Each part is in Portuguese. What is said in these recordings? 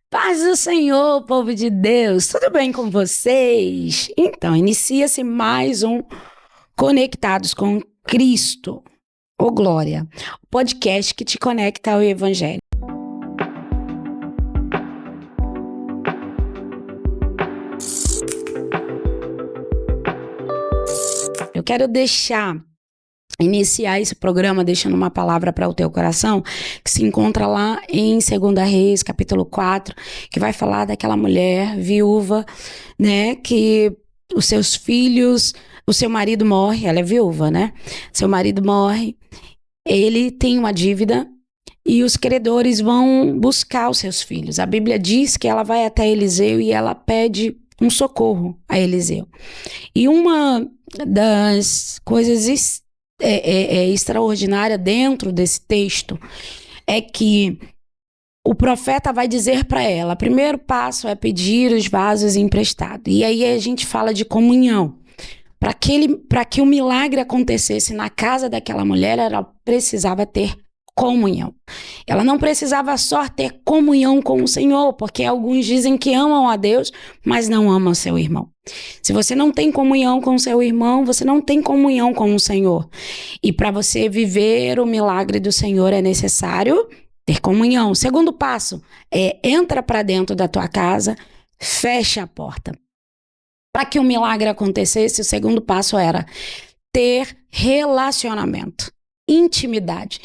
Paz do Senhor, povo de Deus, tudo bem com vocês? Então, inicia-se mais um Conectados com Cristo, ô glória, o podcast que te conecta ao Evangelho. Eu quero iniciar esse programa deixando uma palavra para o teu coração, que se encontra lá em 2 Reis, capítulo 4, que vai falar daquela mulher viúva, né, que os seus filhos, o seu marido morre, ela é viúva, né, seu marido morre, ele tem uma dívida e os credores vão buscar os seus filhos. A Bíblia diz que ela vai até Eliseu e ela pede um socorro a Eliseu. E uma das coisas extraordinária dentro desse texto é que o profeta vai dizer para ela, o primeiro passo é pedir os vasos emprestados. E aí a gente fala de comunhão. Para que o milagre acontecesse na casa daquela mulher, ela precisava ter comunhão. Ela não precisava só ter comunhão com o Senhor, porque alguns dizem que amam a Deus, mas não amam seu irmão. Se você não tem comunhão com seu irmão, você não tem comunhão com o Senhor. E para você viver o milagre do Senhor é necessário ter comunhão. O segundo passo é entra para dentro da tua casa, fecha a porta. Para que o milagre acontecesse, o segundo passo era ter relacionamento. Intimidade.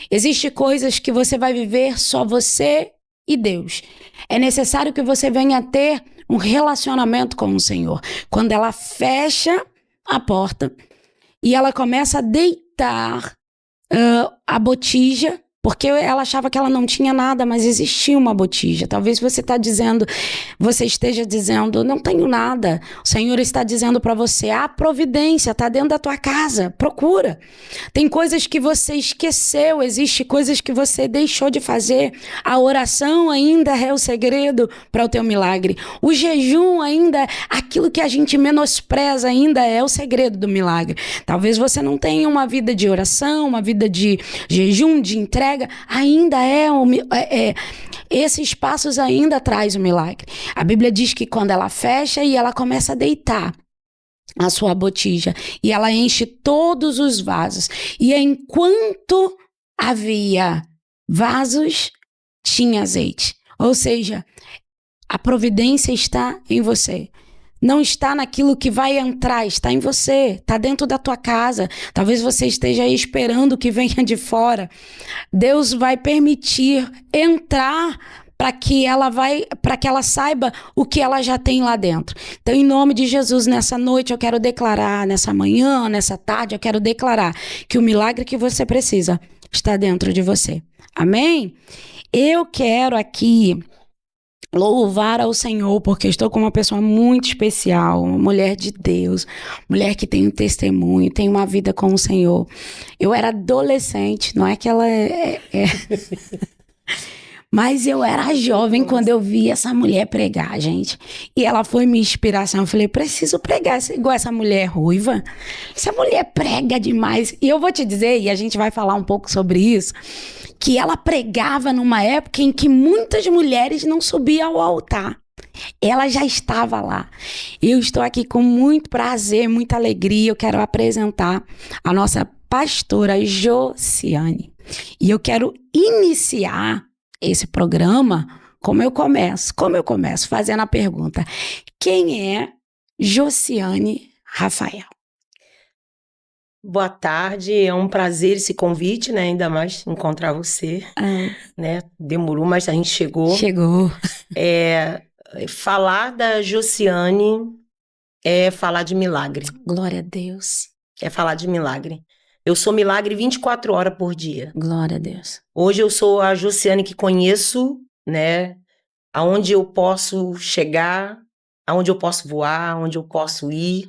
Existem coisas que você vai viver só você e Deus. É necessário que você venha ter um relacionamento com o Senhor. Quando ela fecha a porta e ela começa a deitar a botija, porque ela achava que ela não tinha nada, mas existia uma botija. Talvez você esteja dizendo, não tenho nada. O Senhor está dizendo para você, a providência está dentro da tua casa, procura. Tem coisas que você esqueceu, existe coisas que você deixou de fazer. A oração ainda é o segredo para o teu milagre. O jejum ainda, aquilo que a gente menospreza ainda é o segredo do milagre. Talvez você não tenha uma vida de oração, uma vida de jejum, de entrega, ainda esses passos ainda traz o milagre. A Bíblia diz que quando ela fecha e ela começa a deitar a sua botija e ela enche todos os vasos, e enquanto havia vasos, tinha azeite. Ou seja, a providência está em você. não está naquilo que vai entrar, está em você, está dentro da tua casa. Talvez você esteja aí esperando que venha de fora. Deus vai permitir entrar para que ela saiba o que ela já tem lá dentro. Então, em nome de Jesus, nessa noite eu quero declarar, nessa manhã, nessa tarde, eu quero declarar que o milagre que você precisa está dentro de você. Amém? Eu quero aqui louvar ao Senhor, porque estou com uma pessoa muito especial, uma mulher de Deus, mulher que tem um testemunho, tem uma vida com o Senhor. Eu era adolescente, não é que ela mas eu era jovem quando eu vi essa mulher pregar, gente. E ela foi minha inspiração. Eu falei, preciso pregar igual essa mulher ruiva. Essa mulher prega demais. E eu vou te dizer, e a gente vai falar um pouco sobre isso, que ela pregava numa época em que muitas mulheres não subiam ao altar. Ela já estava lá. Eu estou aqui com muito prazer, muita alegria. Eu quero apresentar a nossa pastora Josiane. E eu quero iniciar esse programa como eu começo. Fazendo a pergunta: quem é Josiane Rafael? Boa tarde, é um prazer esse convite, né? Ainda mais encontrar você, né? Demorou, mas a gente chegou. Falar da Josiane é falar de milagre. Glória a Deus. É falar de milagre. Eu sou milagre 24 horas por dia. Glória a Deus. Hoje eu sou a Josiane que conheço, né? Aonde eu posso chegar, aonde eu posso voar, aonde eu posso ir,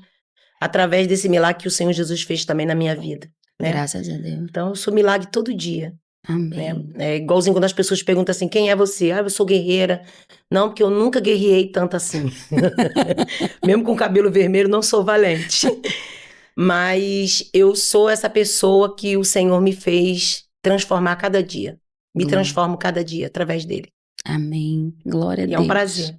através desse milagre que o Senhor Jesus fez também na minha vida, né? Graças a Deus. Então eu sou milagre todo dia. Amém. Né? É igualzinho quando as pessoas perguntam assim, quem é você? Eu sou guerreira. Não, porque eu nunca guerrei tanto assim. Mesmo com cabelo vermelho, não sou valente. Mas eu sou essa pessoa que o Senhor me fez transformar cada dia. Me transformo cada dia através dele. Amém. Glória a Deus. É um prazer.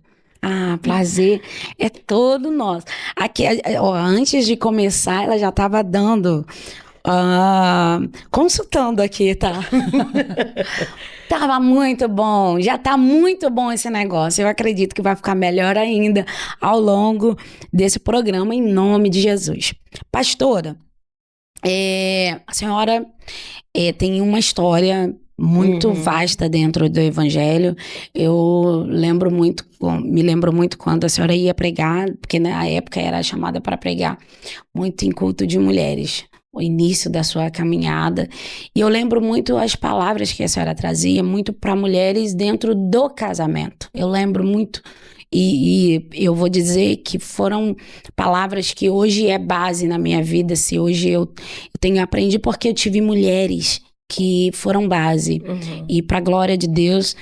Prazer é todo nosso. Aqui, antes de começar, ela já estava dando, consultando aqui, tá? Tava muito bom, já tá muito bom esse negócio. Eu acredito que vai ficar melhor ainda ao longo desse programa, em nome de Jesus. Pastora, a senhora tem uma história muito vasta dentro do Evangelho. Eu me lembro muito quando a senhora ia pregar, porque na época era chamada para pregar muito em culto de mulheres, o início da sua caminhada. E eu lembro muito as palavras que a senhora trazia, muito para mulheres dentro do casamento. Eu lembro muito, e eu vou dizer que foram palavras que hoje é base na minha vida. Se hoje eu tenho aprendido porque eu tive mulheres que foram base. E para a glória de Deus,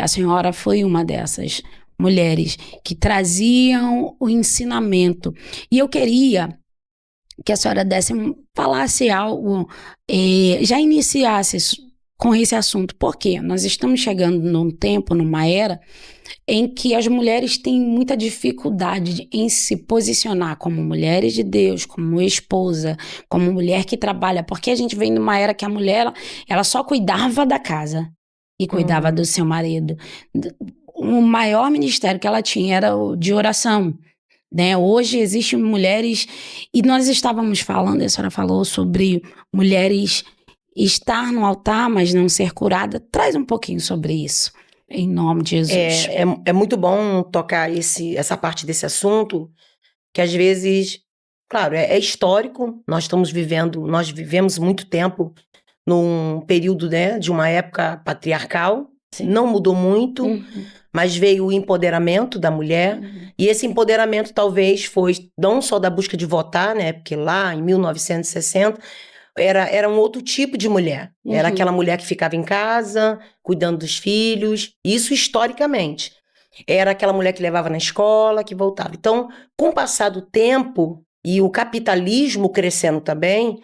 a senhora foi uma dessas mulheres que traziam o ensinamento. E eu queria que a senhora falasse algo, já iniciasse com esse assunto. Por quê? Nós estamos chegando num tempo, numa era, em que as mulheres têm muita dificuldade em se posicionar como mulheres de Deus, como esposa, como mulher que trabalha, porque a gente vem numa era que a mulher, ela só cuidava da casa e cuidava do seu marido. O maior ministério que ela tinha era o de oração, né? Hoje existem mulheres, e nós estávamos falando, a senhora falou sobre mulheres estar no altar, mas não ser curada. Traz um pouquinho sobre isso. Em nome de Jesus. É muito bom tocar essa parte desse assunto, que às vezes, claro, é histórico. Nós vivemos muito tempo num período, né, de uma época patriarcal. Sim. Não mudou muito, mas veio o empoderamento da mulher. E esse empoderamento talvez foi não só da busca de votar, né, porque lá em 1960... Era um outro tipo de mulher. Era aquela mulher que ficava em casa, cuidando dos filhos. Isso historicamente. Era aquela mulher que levava na escola, que voltava. Então, com o passar do tempo e o capitalismo crescendo também,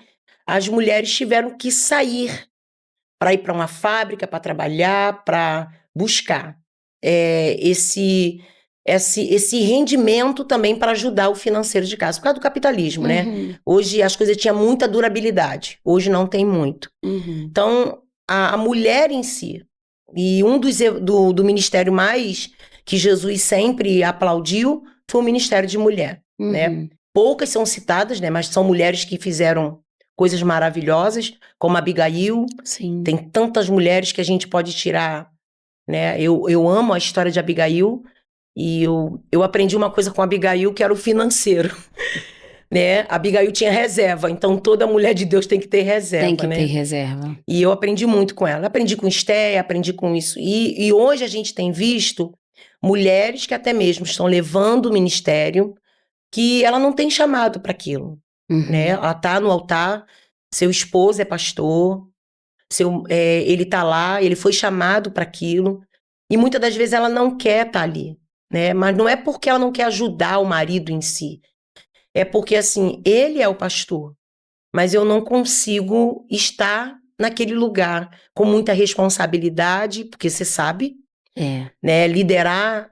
as mulheres tiveram que sair para ir para uma fábrica, para trabalhar, para buscar esse rendimento também para ajudar o financeiro de casa, por causa do capitalismo, né? Hoje as coisas tinham muita durabilidade, hoje não tem muito. Então, a mulher em si, e do ministério mais que Jesus sempre aplaudiu, foi o ministério de mulher, né? Poucas são citadas, né? Mas são mulheres que fizeram coisas maravilhosas, como Abigail. Sim. Tem tantas mulheres que a gente pode tirar, né? Eu amo a história de Abigail e eu aprendi uma coisa com Abigail que era o financeiro, né? Abigail tinha reserva, então toda mulher de Deus tem que ter reserva, Tem que né? ter reserva. E eu aprendi muito com ela. Aprendi com Esté, aprendi com isso. E hoje a gente tem visto mulheres que até mesmo estão levando o ministério que ela não tem chamado para aquilo, né? Ela tá no altar, seu esposo é pastor, ele tá lá, ele foi chamado para aquilo, e muitas das vezes ela não quer estar ali, né? Mas não é porque ela não quer ajudar o marido em si, é porque, assim, ele é o pastor, mas eu não consigo estar naquele lugar com muita responsabilidade, porque você sabe, né? Liderar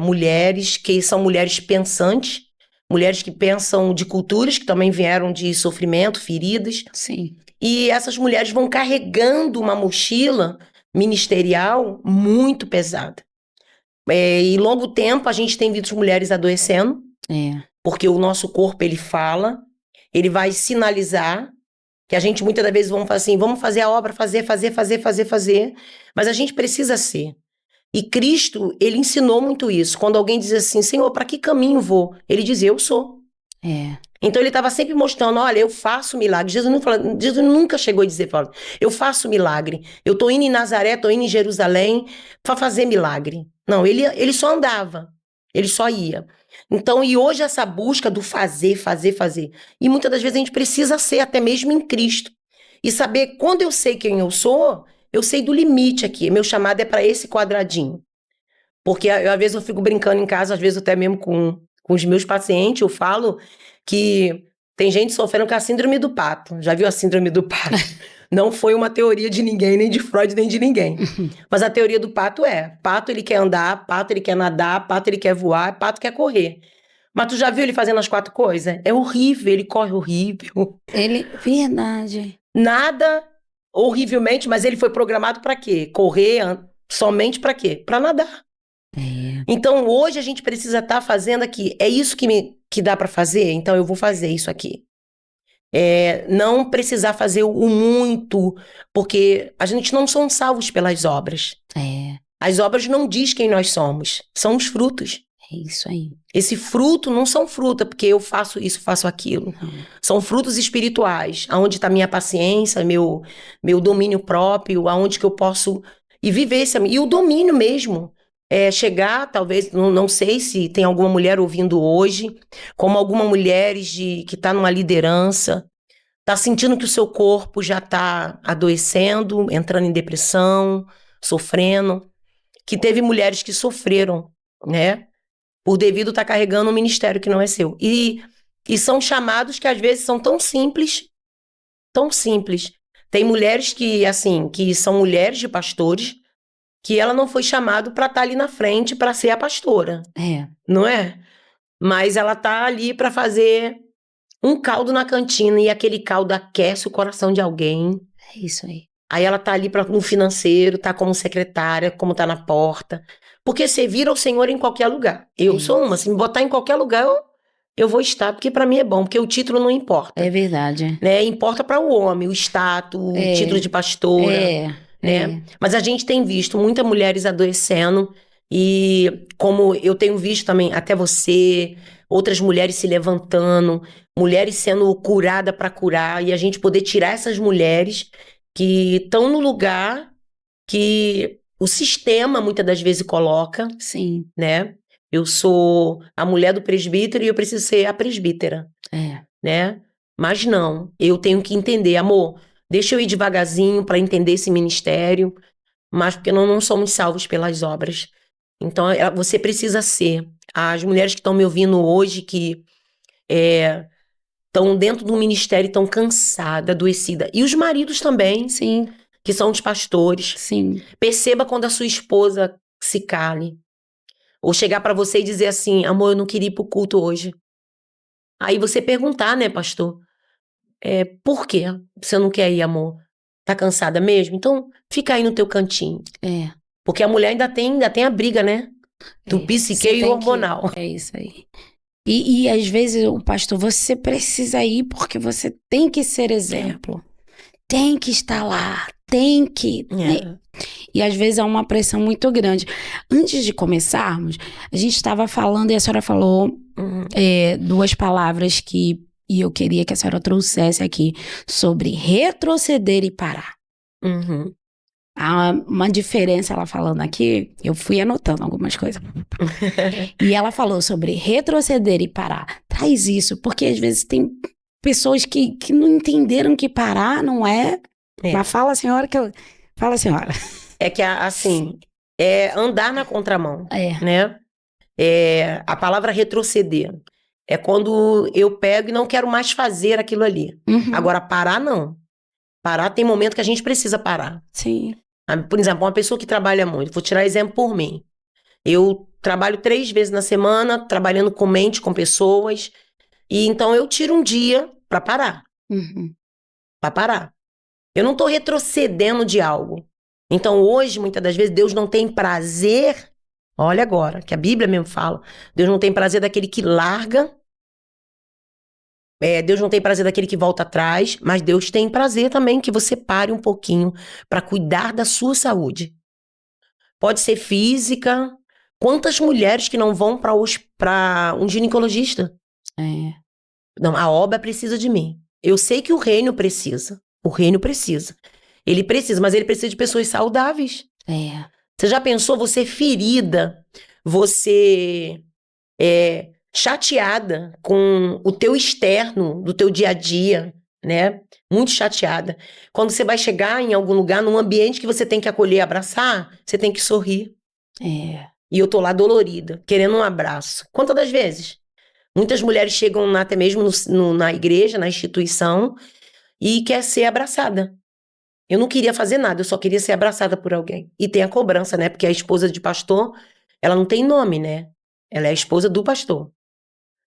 mulheres que são mulheres pensantes, mulheres que pensam de culturas que também vieram de sofrimento, feridas. Sim. E essas mulheres vão carregando uma mochila ministerial muito pesada. E longo tempo a gente tem visto mulheres adoecendo, porque o nosso corpo, ele fala, ele vai sinalizar, que a gente muitas das vezes vamos falar assim, vamos fazer a obra, fazer, mas a gente precisa ser. E Cristo, ele ensinou muito isso. Quando alguém diz assim, Senhor, para que caminho vou? Ele diz, eu sou. Então ele estava sempre mostrando, olha, eu faço milagre. Jesus nunca chegou a dizer, eu faço milagre. Eu estou indo em Nazaré, estou indo em Jerusalém para fazer milagre. Não, ele só andava, ele só ia. Então, e hoje essa busca do fazer. E muitas das vezes a gente precisa ser até mesmo em Cristo. E saber, quando eu sei quem eu sou, eu sei do limite aqui. Meu chamado é para esse quadradinho. Porque às vezes eu fico brincando em casa, às vezes até mesmo com os meus pacientes, eu falo que tem gente sofrendo com a síndrome do pato. Já viu a síndrome do pato? Não foi uma teoria de ninguém, nem de Freud, nem de ninguém. Mas a teoria do pato pato ele quer andar, pato ele quer nadar, pato ele quer voar, pato quer correr. Mas tu já viu ele fazendo as 4 coisas? É horrível, ele corre horrível. Verdade. Nada horrivelmente, mas ele foi programado para quê? Correr somente para quê? Para nadar. Então hoje a gente precisa estar fazendo aqui. É isso que dá para fazer? Então eu vou fazer isso aqui. Não precisar fazer o muito, porque a gente não somos salvos pelas obras. As obras não diz quem nós somos, são os frutos. É isso aí. Esse fruto não são fruta porque eu faço isso, faço aquilo. São frutos espirituais, aonde está minha paciência, meu domínio próprio, aonde que eu posso viver e o domínio mesmo. Chegar, talvez, não sei se tem alguma mulher ouvindo hoje, como alguma mulher que está numa liderança, está sentindo que o seu corpo já está adoecendo, entrando em depressão, sofrendo, que teve mulheres que sofreram, né? Por devido estar carregando um ministério que não é seu. E são chamados que às vezes são tão simples, tão simples. Tem mulheres que são mulheres de pastores, que ela não foi chamada para estar ali na frente para ser a pastora. Não é? Mas ela está ali para fazer um caldo na cantina e aquele caldo aquece o coração de alguém. É isso aí. Aí ela está ali no financeiro, está como secretária, como está na porta. Porque servir ao Senhor em qualquer lugar. Eu sou uma, se me botar em qualquer lugar, eu vou estar, porque para mim é bom, porque o título não importa. É verdade. Né? Importa para o homem, o status, o título de pastora. Né? Mas a gente tem visto muitas mulheres adoecendo e como eu tenho visto também, até você, outras mulheres se levantando, mulheres sendo curadas para curar e a gente poder tirar essas mulheres que estão no lugar que o sistema muitas das vezes coloca. Sim. Né? Eu sou a mulher do presbítero e eu preciso ser a presbítera. Né? Mas não, eu tenho que entender, amor, deixa eu ir devagarzinho para entender esse ministério, mas porque não somos salvos pelas obras. Então, você precisa ser. As mulheres que estão me ouvindo hoje, que estão dentro do ministério, estão cansadas, adoecidas. E os maridos também. Sim. Que são os pastores. Sim. Perceba quando a sua esposa se cale. Ou chegar para você e dizer assim, amor, eu não queria ir pro culto hoje. Aí você perguntar, né, pastor? Por quê? Você não quer ir, amor? Tá cansada mesmo? Então, fica aí no teu cantinho. Porque a mulher ainda tem a briga, né? do psique e hormonal. É isso aí. E às vezes, o pastor, você precisa ir porque você tem que ser exemplo. Tem que estar lá. Tem que. Né? E às vezes é uma pressão muito grande. Antes de começarmos, a gente estava falando e a senhora falou duas palavras e eu queria que a senhora trouxesse aqui sobre retroceder e parar. Há uma diferença, ela falando aqui, eu fui anotando algumas coisas. E ela falou sobre retroceder e parar. Traz isso, porque às vezes tem pessoas que não entenderam que parar não é. Mas fala, senhora, que eu. Fala, senhora. É que, assim, é andar na contramão, né? A palavra retroceder é quando eu pego e não quero mais fazer aquilo ali. Agora, parar, não. Parar, tem momento que a gente precisa parar. Sim. Por exemplo, uma pessoa que trabalha muito, vou tirar exemplo por mim. Eu trabalho 3 vezes na semana, trabalhando com mente, com pessoas, e então eu tiro um dia para parar. Para parar. Eu não estou retrocedendo de algo. Então, hoje, muitas das vezes, Deus não tem prazer. Olha agora, que a Bíblia mesmo fala. Deus não tem prazer daquele que larga. Deus não tem prazer daquele que volta atrás. Mas Deus tem prazer também que você pare um pouquinho para cuidar da sua saúde. Pode ser física. Quantas mulheres que não vão para um ginecologista? Não, a obra precisa de mim. Eu sei que o reino precisa. O reino precisa. Ele precisa, mas ele precisa de pessoas saudáveis. Você já pensou você ferida, você chateada com o teu externo, do teu dia a dia, né? Muito chateada. Quando você vai chegar em algum lugar, num ambiente que você tem que acolher e abraçar, você tem que sorrir. E eu tô lá dolorida, querendo um abraço. Quantas das vezes? Muitas mulheres chegam até mesmo na igreja, na instituição, e quer ser abraçada. Eu não queria fazer nada, eu só queria ser abraçada por alguém. E tem a cobrança, né? Porque a esposa de pastor, ela não tem nome, né? Ela é a esposa do pastor.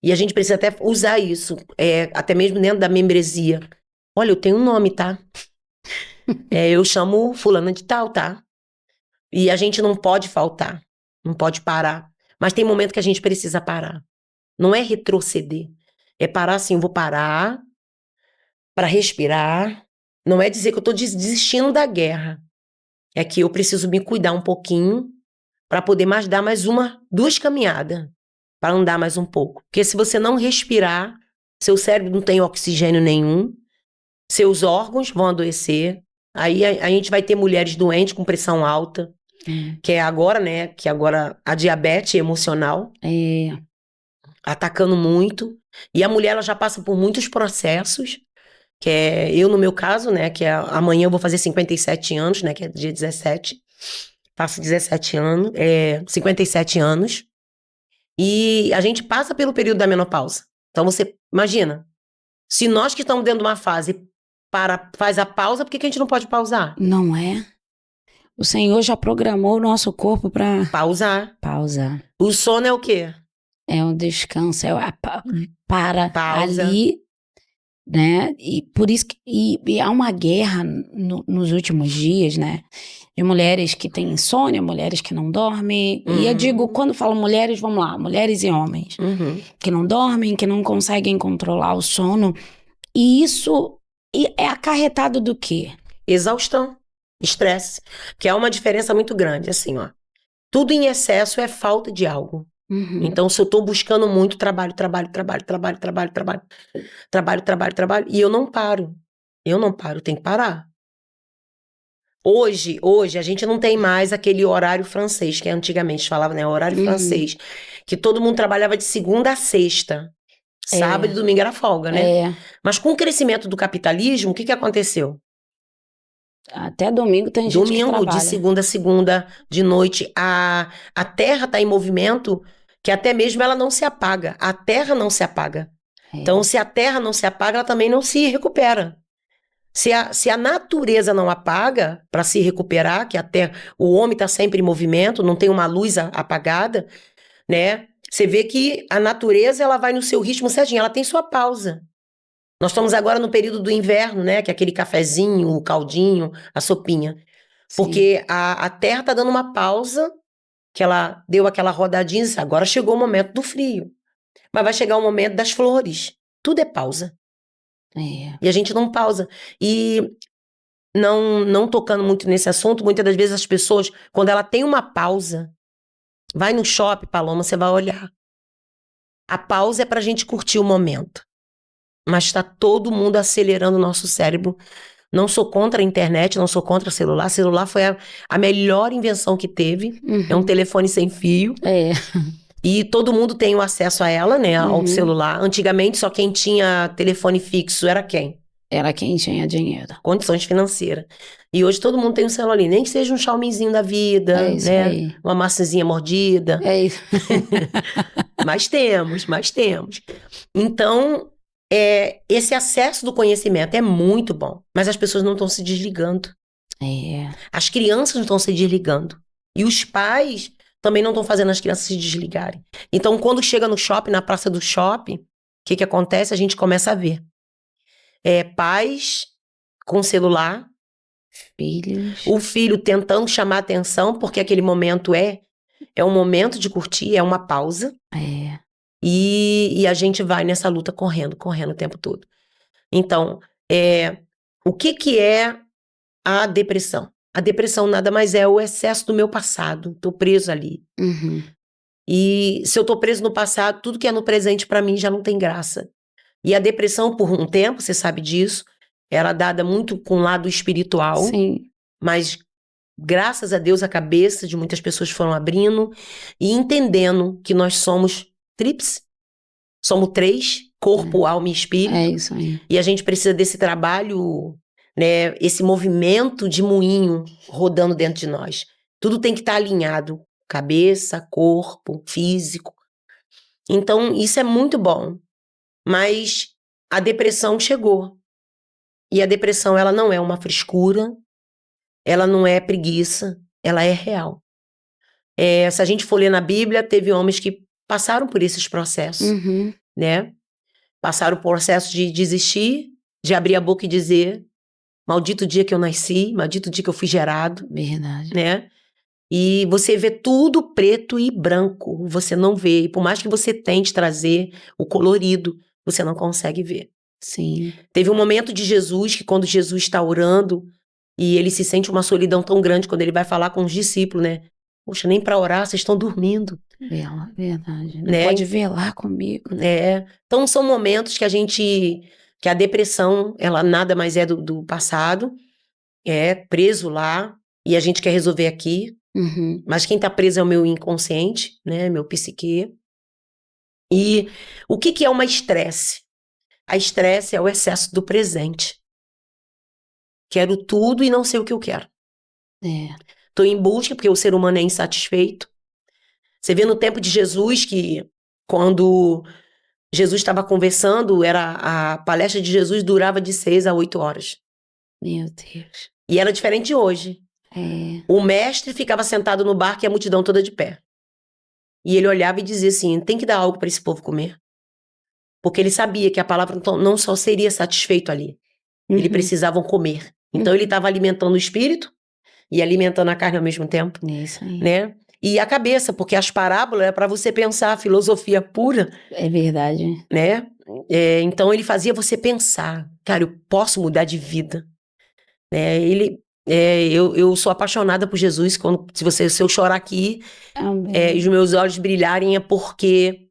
E a gente precisa até usar isso, até mesmo dentro da membresia. Olha, eu tenho um nome, tá? Eu chamo fulana de tal, tá? E a gente não pode faltar, não pode parar. Mas tem momento que a gente precisa parar. Não é retroceder. É parar assim, eu vou parar para respirar. Não é dizer que eu estou desistindo da guerra. É que eu preciso me cuidar um pouquinho para poder dar mais 2 caminhadas, para andar mais um pouco. Porque se você não respirar, seu cérebro não tem oxigênio nenhum, seus órgãos vão adoecer, aí a gente vai ter mulheres doentes com pressão alta, que é agora, né, que agora a diabetes emocional, atacando muito, e a mulher ela já passa por muitos processos, que eu no meu caso, né, que amanhã eu vou fazer 57 anos, né, que é dia 17, faço 17 anos, 57 anos, e a gente passa pelo período da menopausa. Então você imagina, se nós que estamos dentro de uma fase faz a pausa, por que a gente não pode pausar? Não é? O Senhor já programou o nosso corpo para pausar. O sono é o quê? É um descanso, para pausa. Ali, né? E por isso que e há uma guerra nos últimos dias, né? De mulheres que têm insônia, mulheres que não dormem. E eu digo, quando falo mulheres, vamos lá, mulheres e homens que não dormem, que não conseguem controlar o sono. E isso é acarretado do quê? Exaustão, estresse, que é uma diferença muito grande, assim, ó. Tudo em excesso é falta de algo. Então, se eu tô buscando muito trabalho, e eu não paro, tenho que parar. Hoje, a gente não tem mais aquele horário francês, que antigamente falava, né, horário francês, que todo mundo trabalhava de segunda a sexta, sábado e domingo era folga, né? Mas com o crescimento do capitalismo, o que aconteceu? Até domingo tem gente que trabalha. De segunda a segunda, de noite. A terra está em movimento que até mesmo ela não se apaga. A terra não se apaga. Então, se a terra não se apaga, ela também não se recupera. Se a natureza não apaga para se recuperar, que a terra, o homem está sempre em movimento, não tem uma luz apagada, né? Você vê que a natureza ela vai no seu ritmo certinho, ela tem sua pausa. Nós estamos agora no período do inverno, né? Que é aquele cafezinho, o caldinho, a sopinha. Sim. Porque a terra está dando uma pausa que ela deu aquela rodadinha e disse, agora chegou o momento do frio. Mas vai chegar o momento das flores. Tudo é pausa. É. E a gente não pausa. E não tocando muito nesse assunto, muitas das vezes as pessoas, quando ela tem uma pausa, vai no shopping, Paloma, você vai olhar. A pausa é pra gente curtir o momento. Mas tá todo mundo acelerando o nosso cérebro. Não sou contra a internet, não sou contra o celular. Celular foi a melhor invenção que teve. É um telefone sem fio. É. E todo mundo tem o acesso a ela, né? Ao celular. Antigamente, só quem tinha telefone fixo era quem? Era quem tinha dinheiro. Condições financeiras. E hoje todo mundo tem um celular ali. Nem que seja um Xiaomizinho da vida, É isso né? aí. Uma maçãzinha mordida. É isso. Mas temos. Então, esse acesso do conhecimento é muito bom. Mas as pessoas não estão se desligando. É. As crianças não estão se desligando. E os pais também não estão fazendo as crianças se desligarem. Então, quando chega no shopping, na praça do shopping, o que acontece? A gente começa a ver. Pais com celular, Filhos. o filho tentando chamar atenção, porque aquele momento é um momento de curtir, é uma pausa. É. E a gente vai nessa luta correndo o tempo todo. Então, o que é a depressão? A depressão nada mais é o excesso do meu passado. Estou preso ali. E se eu estou preso no passado, tudo que é no presente para mim já não tem graça. E a depressão, por um tempo, você sabe disso, era dada muito com o lado espiritual. Sim. Mas, graças a Deus, a cabeça de muitas pessoas foram abrindo e entendendo que nós somos tríplice. Somos 3, corpo, alma e espírito. É isso aí. E a gente precisa desse trabalho, né, esse movimento de moinho rodando dentro de nós. Tudo tem que estar alinhado. Cabeça, corpo, físico. Então, isso é muito bom. Mas a depressão chegou. E a depressão, ela não é uma frescura, ela não é preguiça, ela é real. Se a gente for ler na Bíblia, teve homens que passaram por esses processos, né? Passaram o processo de desistir, de abrir a boca e dizer, maldito dia que eu nasci, maldito dia que eu fui gerado. Verdade. Né? E você vê tudo preto e branco, você não vê. E por mais que você tente trazer o colorido, você não consegue ver. Sim. Teve um momento de Jesus que quando Jesus está orando e ele se sente uma solidão tão grande quando ele vai falar com os discípulos, né? Poxa, nem para orar, vocês estão dormindo. Verdade. Não Né? pode velar comigo. Né? Então são momentos que que a depressão, ela nada mais é do passado, preso lá, e a gente quer resolver aqui. Mas quem está preso é o meu inconsciente, né? Meu psique. E o que é uma estresse? A estresse é o excesso do presente. Quero tudo e não sei o que eu quero. Estou em busca, porque o ser humano é insatisfeito. Você vê no tempo de Jesus que quando Jesus estava conversando, a palestra de Jesus durava de 6 a 8 horas. Meu Deus. E era diferente de hoje. O mestre ficava sentado no barco e a multidão toda de pé. E ele olhava e dizia assim, tem que dar algo para esse povo comer. Porque ele sabia que a palavra não só seria satisfeito ali. Eles precisavam comer. Então ele estava alimentando o espírito e alimentando a carne ao mesmo tempo. Isso aí. Né? E a cabeça, porque as parábolas é para você pensar, filosofia pura. É verdade. Né? Então ele fazia você pensar, cara, eu posso mudar de vida. Eu sou apaixonada por Jesus. Se eu chorar aqui e os meus olhos brilharem, é porque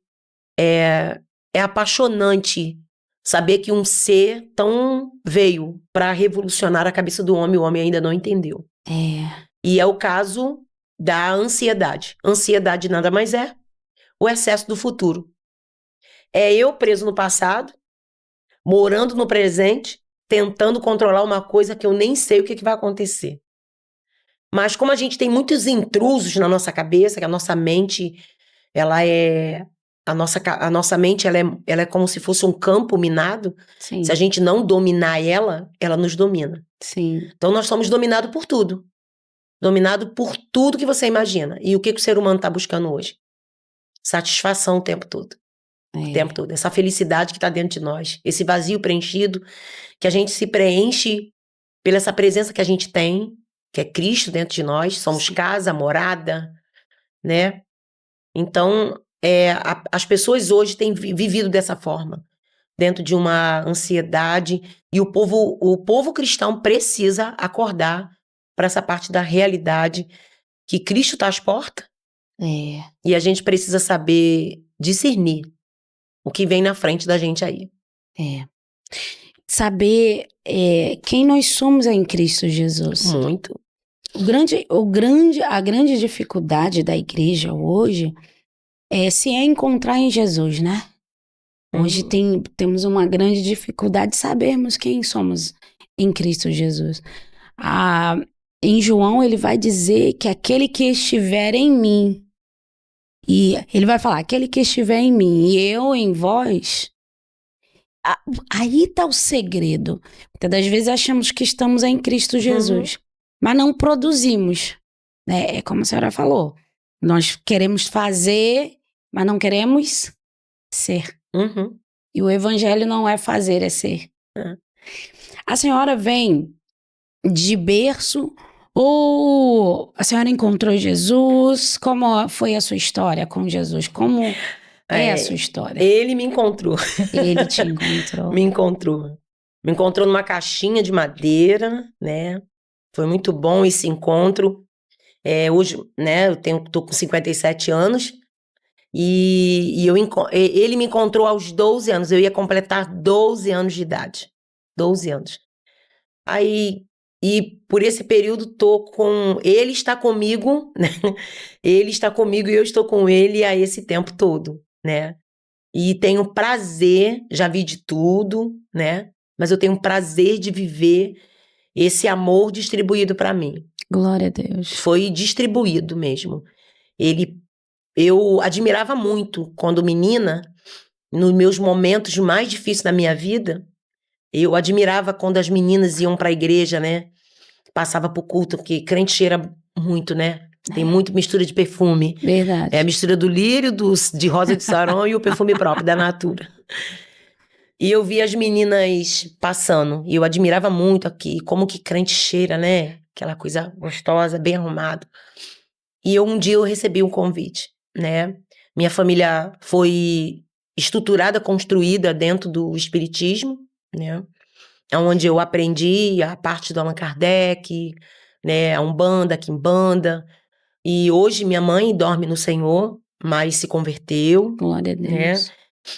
é apaixonante saber que um ser tão veio para revolucionar a cabeça do homem, o homem ainda não entendeu. E é o caso da ansiedade. Ansiedade nada mais é o excesso do futuro. É eu preso no passado, morando no presente, tentando controlar uma coisa que eu nem sei o que vai acontecer. Mas como a gente tem muitos intrusos na nossa cabeça, que a nossa mente, ela é... A nossa mente, ela é como se fosse um campo minado. Sim. Se a gente não dominar ela, ela nos domina. Sim. Então nós somos dominados por tudo. Dominado por tudo que você imagina. E o que o ser humano está buscando hoje? Satisfação o tempo todo. O tempo todo. Essa felicidade que está dentro de nós. Esse vazio preenchido, que a gente se preenche pela essa presença que a gente tem, que é Cristo dentro de nós. Somos casa, morada, né? Então, as pessoas hoje têm vivido dessa forma, dentro de uma ansiedade, e o povo cristão precisa acordar para essa parte da realidade, que Cristo está às portas, e a gente precisa saber discernir o que vem na frente da gente aí. Saber quem nós somos em Cristo Jesus. Muito. A grande dificuldade da igreja hoje se encontrar em Jesus, né? Hoje temos uma grande dificuldade de sabermos quem somos em Cristo Jesus. Em João, ele vai dizer que aquele que estiver em mim, e ele vai falar, aquele que estiver em mim e eu em vós, aí está o segredo. Muitas das vezes achamos que estamos em Cristo Jesus, mas não produzimos, né? É como a senhora falou, nós queremos fazer, mas não queremos ser. E o evangelho não é fazer, é ser. A senhora vem de berço ou a senhora encontrou Jesus? Como foi a sua história com Jesus? Como é a sua história? Ele me encontrou. Ele te encontrou. Me encontrou. Me encontrou numa caixinha de madeira, né? Foi muito bom esse encontro. Hoje, né, tô com 57 anos. E ele me encontrou aos 12 anos. Eu ia completar 12 anos de idade. 12 anos. Aí, e por esse período ele está comigo, né? Ele está comigo e eu estou com ele há esse tempo todo, né? E tenho prazer, já vi de tudo, né? Mas eu tenho prazer de viver esse amor distribuído para mim. Glória a Deus. Foi distribuído mesmo. Eu admirava muito quando menina, nos meus momentos mais difíceis da minha vida, eu admirava quando as meninas iam para a igreja, né? Passava pro culto, porque crente cheira muito, né? Tem muita mistura de perfume. Verdade. É a mistura do lírio, de rosa de Saron e o perfume próprio da Natura. E eu via as meninas passando, e eu admirava muito aqui, como que crente cheira, né? Aquela coisa gostosa, bem arrumado. E um dia eu recebi um convite, né? Minha família foi estruturada, construída dentro do espiritismo, né? Onde eu aprendi a parte do Allan Kardec, né? A Umbanda, a Quimbanda. E hoje minha mãe dorme no Senhor, mas se converteu. Glória a Deus. Né?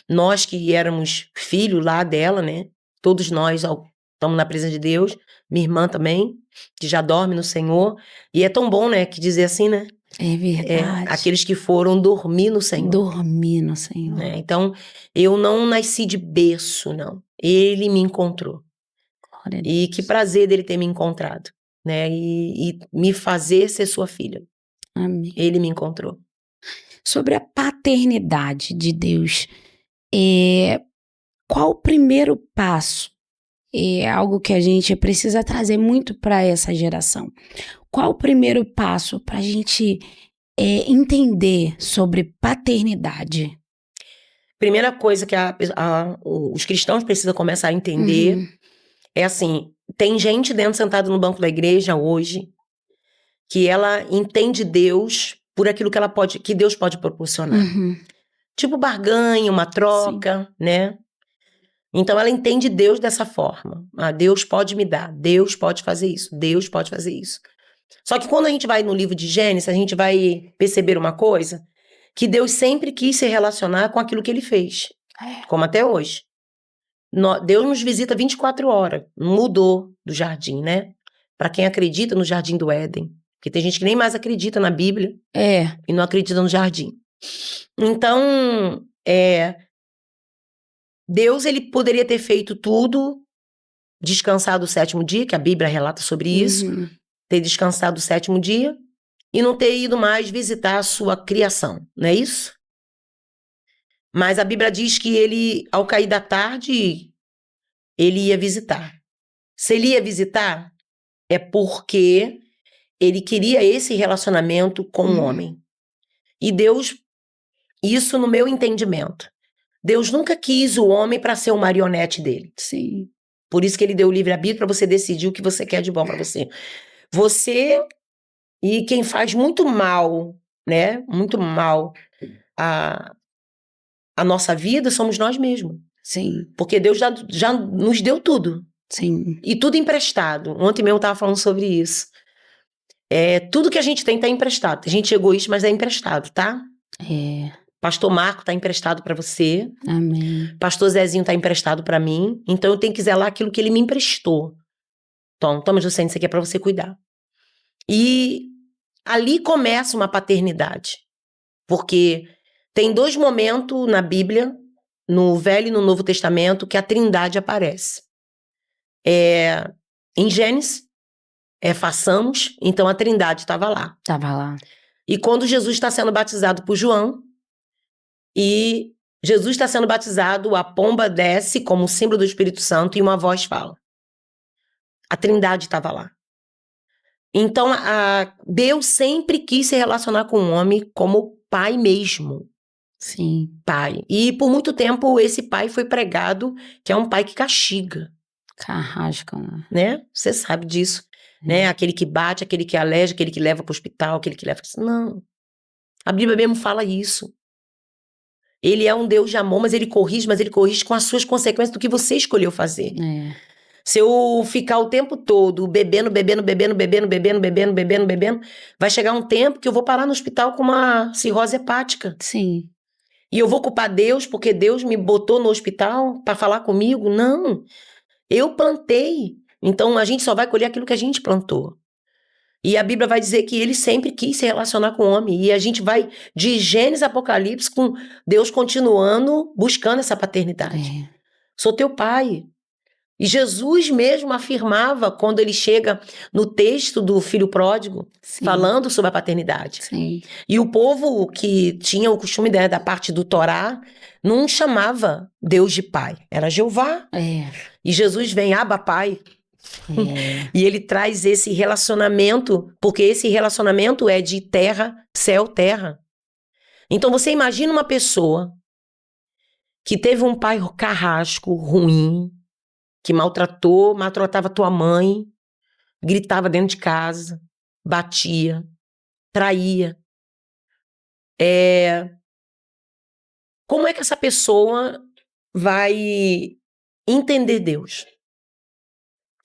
Nós que éramos filhos lá dela, né? Todos nós estamos na presença de Deus. Minha irmã também, que já dorme no Senhor. E é tão bom, né? Que dizer assim, né? É verdade. Aqueles que foram dormir no Senhor. Dormir no Senhor. Então, eu não nasci de berço, não. Ele me encontrou. Glória a Deus. E que prazer dele ter me encontrado, né? E me fazer ser sua filha. Amém. Ele me encontrou. Sobre a paternidade de Deus, qual o primeiro passo? É algo que a gente precisa trazer muito para essa geração. Qual o primeiro passo para a gente entender sobre paternidade? Primeira coisa que os cristãos precisam começar a entender é assim, tem gente sentada no banco da igreja hoje que ela entende Deus por aquilo que Deus pode proporcionar. Tipo barganha, uma troca, né? Então ela entende Deus dessa forma. Deus pode me dar, Deus pode fazer isso, Deus pode fazer isso. Só que quando a gente vai no livro de Gênesis, a gente vai perceber uma coisa, que Deus sempre quis se relacionar com aquilo que ele fez, como até hoje. Deus nos visita 24 horas, mudou do jardim, né? Para quem acredita no jardim do Éden. Porque tem gente que nem mais acredita na Bíblia e não acredita no jardim. Então, Deus ele poderia ter feito tudo, descansado o 7º dia, que a Bíblia relata sobre isso, ter descansado o 7º dia e não ter ido mais visitar a sua criação, não é isso? Mas a Bíblia diz que ele, ao cair da tarde, ele ia visitar. Se ele ia visitar, é porque ele queria esse relacionamento com o homem. E Deus, isso no meu entendimento, Deus nunca quis o homem para ser o marionete dele. Sim. Por isso que ele deu o livre-arbítrio para você decidir o que você quer de bom para você. Você e quem faz muito mal né, muito mal a nossa vida, somos nós mesmos. Sim, Porque Deus já nos deu tudo. sim. E tudo emprestado. Ontem mesmo eu estava falando sobre isso. Tudo que a gente tem tá emprestado. Tem gente egoísta, mas é emprestado, tá? É, Pastor Marco tá emprestado para você. amém. Pastor Zezinho tá emprestado para mim. Então eu tenho que zelar aquilo que ele me emprestou. Então, toma, Juscelino, isso aqui é para você cuidar. E ali começa uma paternidade. Porque tem 2 momentos na Bíblia, no Velho e no Novo Testamento, que a Trindade aparece. Em Gênesis, façamos, então a Trindade estava lá. Tava lá. E quando Jesus está sendo batizado por João, e Jesus está sendo batizado, a pomba desce como símbolo do Espírito Santo e uma voz fala. A Trindade estava lá. Então, Deus sempre quis se relacionar com o homem como pai mesmo. Sim. Pai. E por muito tempo esse pai foi pregado que é um pai que castiga, Carrasca, né? né? Você sabe disso, né? Aquele que bate, aquele que aleja, aquele que leva para o hospital, aquele que leva... Não. A Bíblia mesmo fala isso. Ele é um Deus de amor, mas ele corrige com as suas consequências do que você escolheu fazer. É. Se eu ficar o tempo todo bebendo, vai chegar um tempo que eu vou parar no hospital com uma cirrose hepática. Sim. E eu vou culpar Deus porque Deus me botou no hospital para falar comigo? Não. Eu plantei. Então a gente só vai colher aquilo que a gente plantou. E a Bíblia vai dizer que ele sempre quis se relacionar com o homem. E a gente vai de Gênesis a Apocalipse com Deus continuando buscando essa paternidade. É. Sou teu pai. E Jesus mesmo afirmava quando ele chega no texto do filho pródigo, Sim. falando sobre a paternidade. Sim. E o povo que tinha o costume da parte do Torá não chamava Deus de pai, era Jeová. É. E Jesus vem, Abba, pai. É. E ele traz esse relacionamento, porque esse relacionamento é de terra, céu, terra. Então você imagina uma pessoa que teve um pai carrasco, ruim, que maltratava tua mãe, gritava dentro de casa, batia, traía. Como é que essa pessoa vai entender Deus?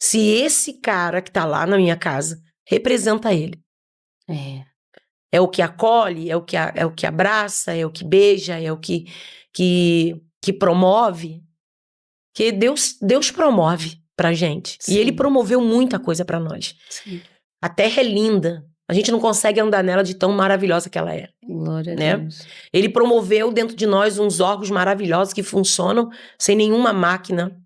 Se esse cara que tá lá na minha casa representa ele. É o que acolhe, é o que abraça, é o que beija, é o que promove. Que Deus promove pra gente. Sim. E ele promoveu muita coisa pra nós. Sim. A terra é linda. A gente não consegue andar nela de tão maravilhosa que ela é. Glória Né? a Deus. Ele promoveu dentro de nós uns órgãos maravilhosos que funcionam sem nenhuma máquina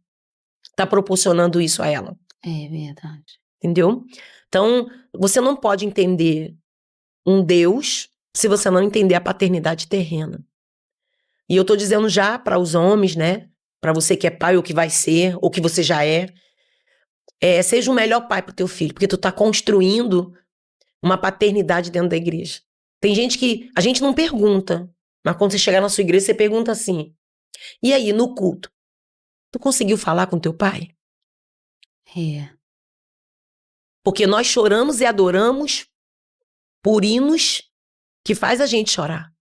tá proporcionando isso a ela. É verdade. Entendeu? Então, você não pode entender um Deus se você não entender a paternidade terrena. E eu tô dizendo já para os homens, né? Para você que é pai ou que vai ser, ou que você já seja o melhor pai pro teu filho, porque tu tá construindo uma paternidade dentro da igreja. Tem gente que a gente não pergunta, mas quando você chegar na sua igreja, você pergunta assim: e aí, no culto, tu conseguiu falar com teu pai? Porque nós choramos e adoramos por hinos que faz a gente chorar.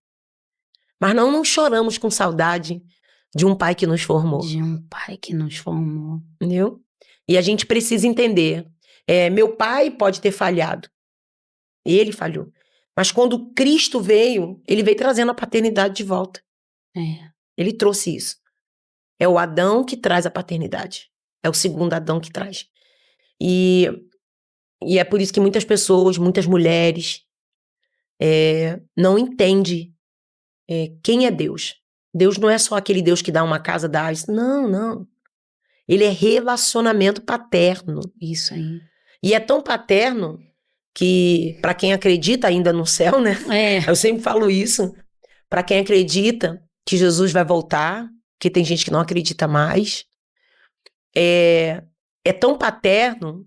Mas não choramos com saudade de um pai que nos formou. De um pai que nos formou. Entendeu? E a gente precisa entender. Meu pai pode ter falhado. Ele falhou. Mas quando Cristo veio, ele veio trazendo a paternidade de volta. Ele trouxe isso. É o Adão que traz a paternidade. É o segundo Adão que traz. E é por isso que muitas pessoas, muitas mulheres, não entendem quem é Deus. Deus não é só aquele Deus que dá uma casa, dá isso. Não. Ele é relacionamento paterno. Isso aí. E é tão paterno que, para quem acredita ainda no céu, né? Eu sempre falo isso. Para quem acredita que Jesus vai voltar, que tem gente que não acredita mais, é tão paterno,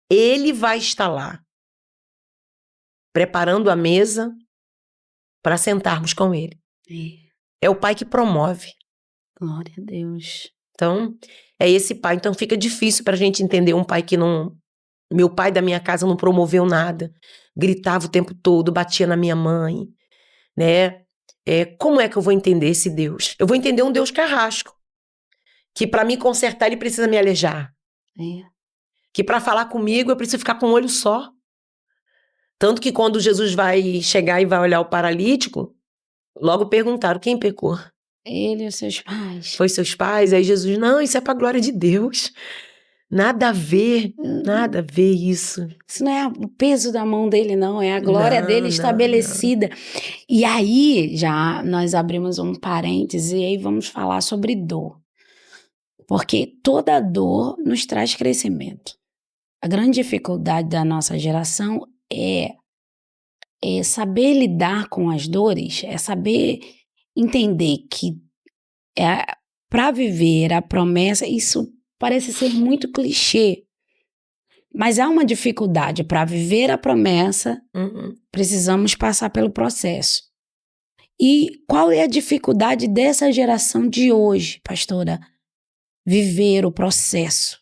ele vai estar lá, preparando a mesa para sentarmos com ele. É o pai que promove. Glória a Deus. Então, é esse pai. Então, fica difícil para a gente entender um pai que não Meu pai da minha casa não promoveu nada. Gritava o tempo todo, batia na minha mãe, né? Como é que eu vou entender esse Deus? Eu vou entender um Deus carrasco, que para me consertar ele precisa me alejar. Que para falar comigo eu preciso ficar com um olho só. Tanto que quando Jesus vai chegar e vai olhar o paralítico, logo perguntaram, quem pecou? Ele e os seus pais. Foi seus pais? Aí Jesus, não, isso é pra glória de Deus. Nada a ver isso. Isso não é o peso da mão dele, não. É a glória dele estabelecida. E aí, já nós abrimos um parêntese e aí vamos falar sobre dor. Porque toda dor nos traz crescimento. A grande dificuldade da nossa geração é saber lidar com as dores, é saber entender que para viver a promessa, isso parece ser muito clichê, mas há uma dificuldade. Para viver a promessa, precisamos passar pelo processo. E qual é a dificuldade dessa geração de hoje, pastora? Viver o processo.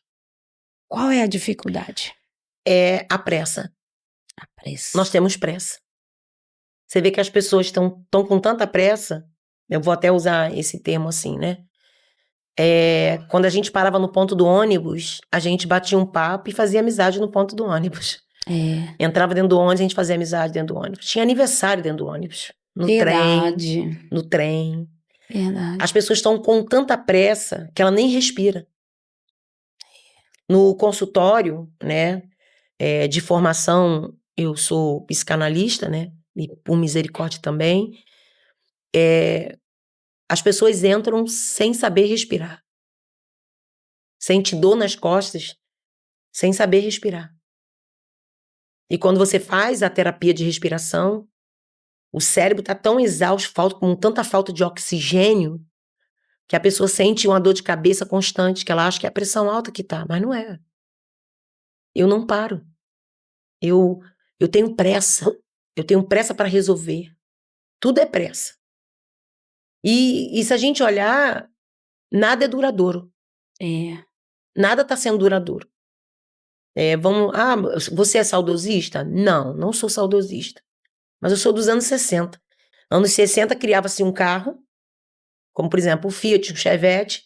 Qual é a dificuldade? É a pressa. A pressa. Nós temos pressa. Você vê que as pessoas estão com tanta pressa, eu vou até usar esse termo assim, né? Quando a gente parava no ponto do ônibus, a gente batia um papo e fazia amizade no ponto do ônibus. Entrava dentro do ônibus, a gente fazia amizade dentro do ônibus. Tinha aniversário dentro do ônibus. No trem. Verdade. As pessoas estão com tanta pressa que ela nem respira. No consultório, né, de formação, eu sou psicanalista, né, e por misericórdia também, as pessoas entram sem saber respirar. Sente dor nas costas, sem saber respirar. E quando você faz a terapia de respiração, o cérebro está tão exausto, com tanta falta de oxigênio, que a pessoa sente uma dor de cabeça constante, que ela acha que é a pressão alta que tá, mas não é. Eu não paro. Eu tenho pressa. Eu tenho pressa para resolver. Tudo é pressa. E se a gente olhar, nada é duradouro. Nada está sendo duradouro. Você é saudosista? Não, não sou saudosista. Mas eu sou dos anos 60. Anos 60 criava-se um carro, como por exemplo o Fiat, o Chevette,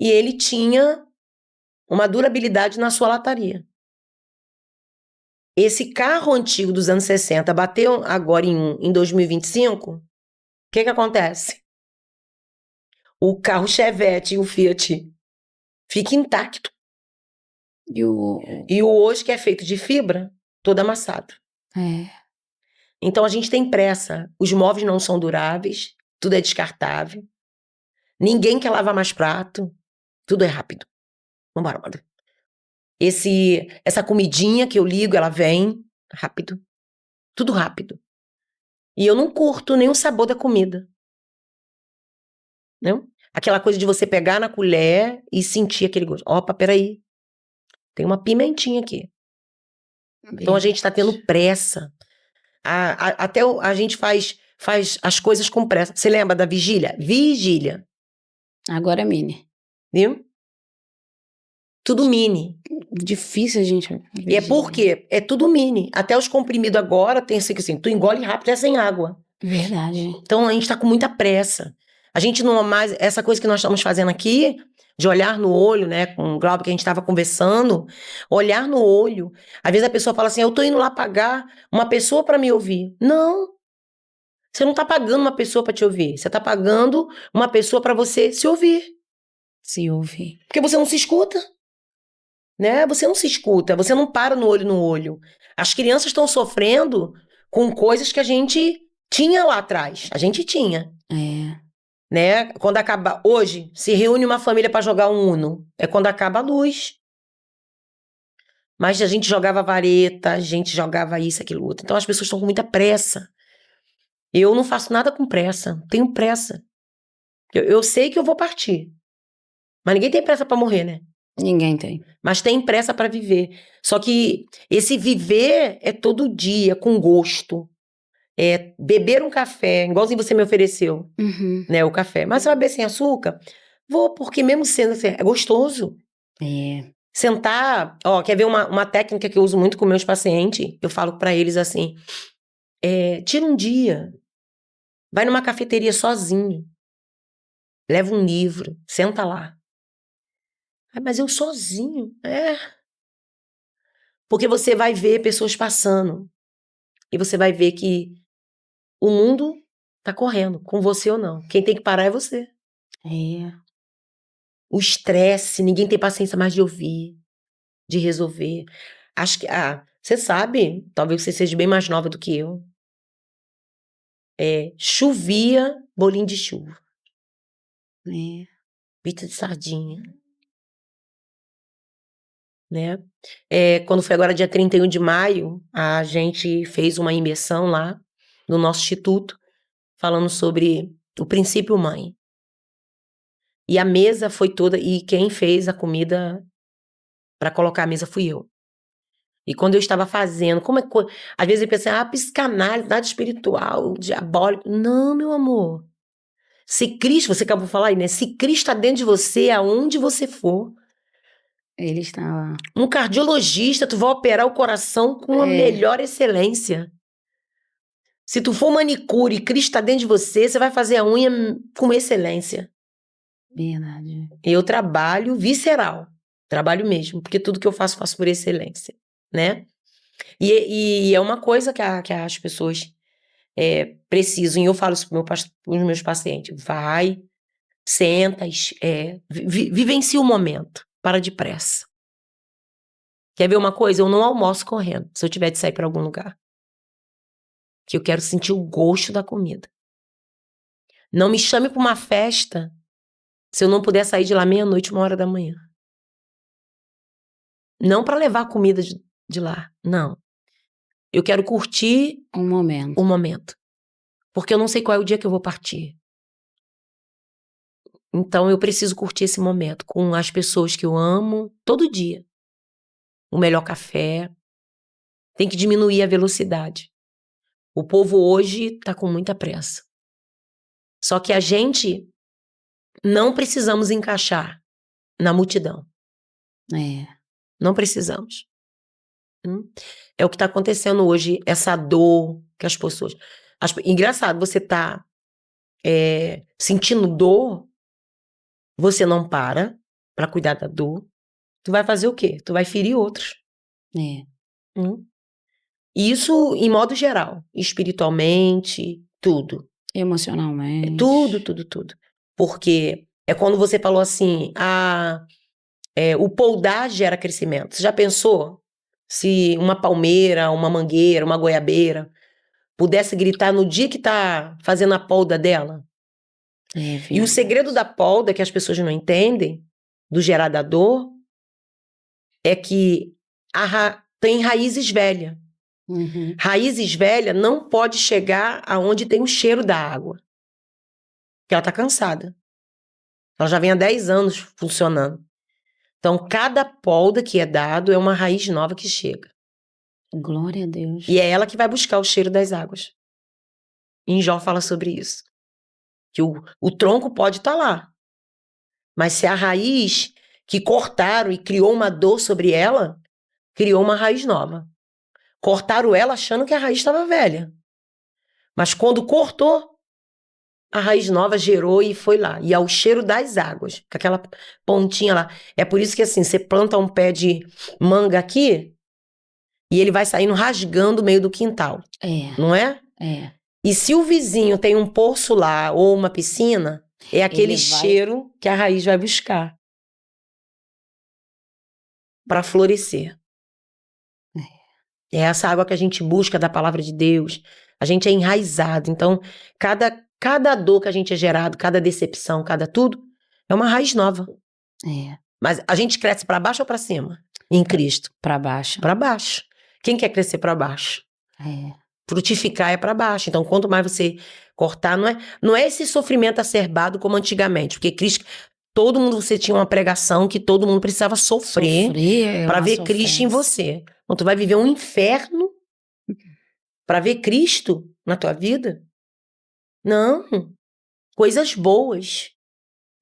e ele tinha uma durabilidade na sua lataria. Esse carro antigo dos anos 60 bateu agora em 2025, o que acontece? O carro Chevette e o Fiat fica intacto. E o hoje, que é feito de fibra, todo amassado. Então a gente tem pressa. Os móveis não são duráveis, tudo é descartável. Ninguém quer lavar mais prato, tudo é rápido. Vambora. Essa comidinha que eu ligo, ela vem rápido. Tudo rápido. E eu não curto nem o sabor da comida. Não? Aquela coisa de você pegar na colher e sentir aquele gosto. Opa, peraí. Tem uma pimentinha aqui. Então a gente tá tendo pressa. Até a gente faz as coisas com pressa. Você lembra da vigília? Vigília. Agora é mini. Viu? Tudo mini. Difícil a gente... E é porque é tudo mini. Até os comprimidos agora tem assim, tu engole rápido, é sem água. Verdade. Então a gente tá com muita pressa. A gente não mais... Essa coisa que nós estamos fazendo aqui, de olhar no olho, né, com o Glauber que a gente estava conversando, olhar no olho. Às vezes a pessoa fala assim, eu tô indo lá pagar uma pessoa para me ouvir. Não. Você não tá pagando uma pessoa para te ouvir. Você tá pagando uma pessoa para você se ouvir. Se ouvir. Porque você não se escuta. Né? Você não se escuta, você não para no olho. As crianças estão sofrendo com coisas que a gente tinha lá atrás. A gente tinha. Né? Quando acaba... Hoje, se reúne uma família para jogar um Uno. É quando acaba a luz. Mas a gente jogava vareta, a gente jogava isso, aquilo, outro. Então as pessoas estão com muita pressa. Eu não faço nada com pressa. Tenho pressa. Eu sei que eu vou partir. Mas ninguém tem pressa para morrer, né? Ninguém tem. Mas tem pressa para viver. Só que esse viver é todo dia, com gosto. É beber um café, igualzinho você me ofereceu, né, o café. Mas você vai beber sem açúcar? Vou, porque mesmo sendo assim, é gostoso. Sentar, ó, quer ver uma técnica que eu uso muito com meus pacientes? Eu falo pra eles assim, tira um dia, vai numa cafeteria sozinho, leva um livro, senta lá. Mas eu sozinho? Porque você vai ver pessoas passando, e você vai ver que o mundo tá correndo, com você ou não. Quem tem que parar é você. O estresse, ninguém tem paciência mais de ouvir, de resolver. Acho que, você sabe, talvez você seja bem mais nova do que eu. Chovia bolinho de chuva. Pizza de sardinha. Né? Quando foi agora dia 31 de maio, a gente fez uma imersão lá no nosso instituto, falando sobre o princípio mãe. E a mesa foi toda, e quem fez a comida para colocar a mesa fui eu. E quando eu estava fazendo, às vezes eu pensei, psicanálise, nada espiritual, diabólico. Não, meu amor. Se Cristo, você acabou de falar aí, né? Se Cristo está dentro de você, aonde você for, Ele está lá. um cardiologista, tu vai operar o coração com a melhor excelência. Se tu for manicure e Cristo está dentro de você, você vai fazer a unha com excelência. Verdade. Eu trabalho visceral. Trabalho mesmo, porque tudo que eu faço por excelência, né? E é uma coisa que as pessoas precisam. E eu falo isso para os meus pacientes. Vai, senta, vivencia o momento. Para depressa. Quer ver uma coisa? Eu não almoço correndo, se eu tiver de sair para algum lugar. Que eu quero sentir o gosto da comida. Não me chame para uma festa se eu não puder sair de lá meia-noite, 1h da manhã. Não para levar a comida de lá, não. Eu quero curtir um momento. Porque eu não sei qual é o dia que eu vou partir. Então eu preciso curtir esse momento com as pessoas que eu amo todo dia. O melhor café. Tem que diminuir a velocidade. O povo hoje está com muita pressa. Só que a gente não precisamos encaixar na multidão. Não precisamos. É o que está acontecendo hoje, essa dor que as pessoas... Engraçado, você está sentindo dor, você não para cuidar da dor, tu vai fazer o quê? Tu vai ferir outros. Isso em modo geral, espiritualmente, tudo. Emocionalmente. Tudo. Porque é quando você falou assim, o poldar gera crescimento. Você já pensou se uma palmeira, uma mangueira, uma goiabeira pudesse gritar no dia que tá fazendo a polda dela? E o segredo da polda, que as pessoas não entendem, do gerar da dor, é que tem raízes velhas. Raízes velhas não pode chegar aonde tem o cheiro da água. Porque ela tá cansada. Ela já vem há 10 anos funcionando. Então, cada polda que é dado é uma raiz nova que chega. Glória a Deus. E é ela que vai buscar o cheiro das águas. Em Jó fala sobre isso. Que o tronco pode estar lá. Mas se a raiz que cortaram e criou uma dor sobre ela, criou uma raiz nova. Cortaram ela achando que a raiz estava velha. Mas quando cortou, a raiz nova gerou e foi lá. E é o cheiro das águas, com aquela pontinha lá. É por isso que assim, você planta um pé de manga aqui e ele vai saindo rasgando o meio do quintal. Não é? E se o vizinho tem um poço lá ou uma piscina, é aquele cheiro que a raiz vai buscar para florescer. É essa água que a gente busca da palavra de Deus. A gente é enraizado. Então, cada dor que a gente é gerado, cada decepção, cada tudo, é uma raiz nova. Mas a gente cresce para baixo ou para cima? Em Cristo? Para baixo. Para baixo. Quem quer crescer para baixo? Frutificar é para baixo. Então, quanto mais você cortar, não é esse sofrimento acerbado como antigamente. Porque Cristo, todo mundo, você tinha uma pregação que todo mundo precisava sofrer para ver Cristo em você. Então, tu vai viver um inferno para ver Cristo na tua vida? Não. Coisas boas.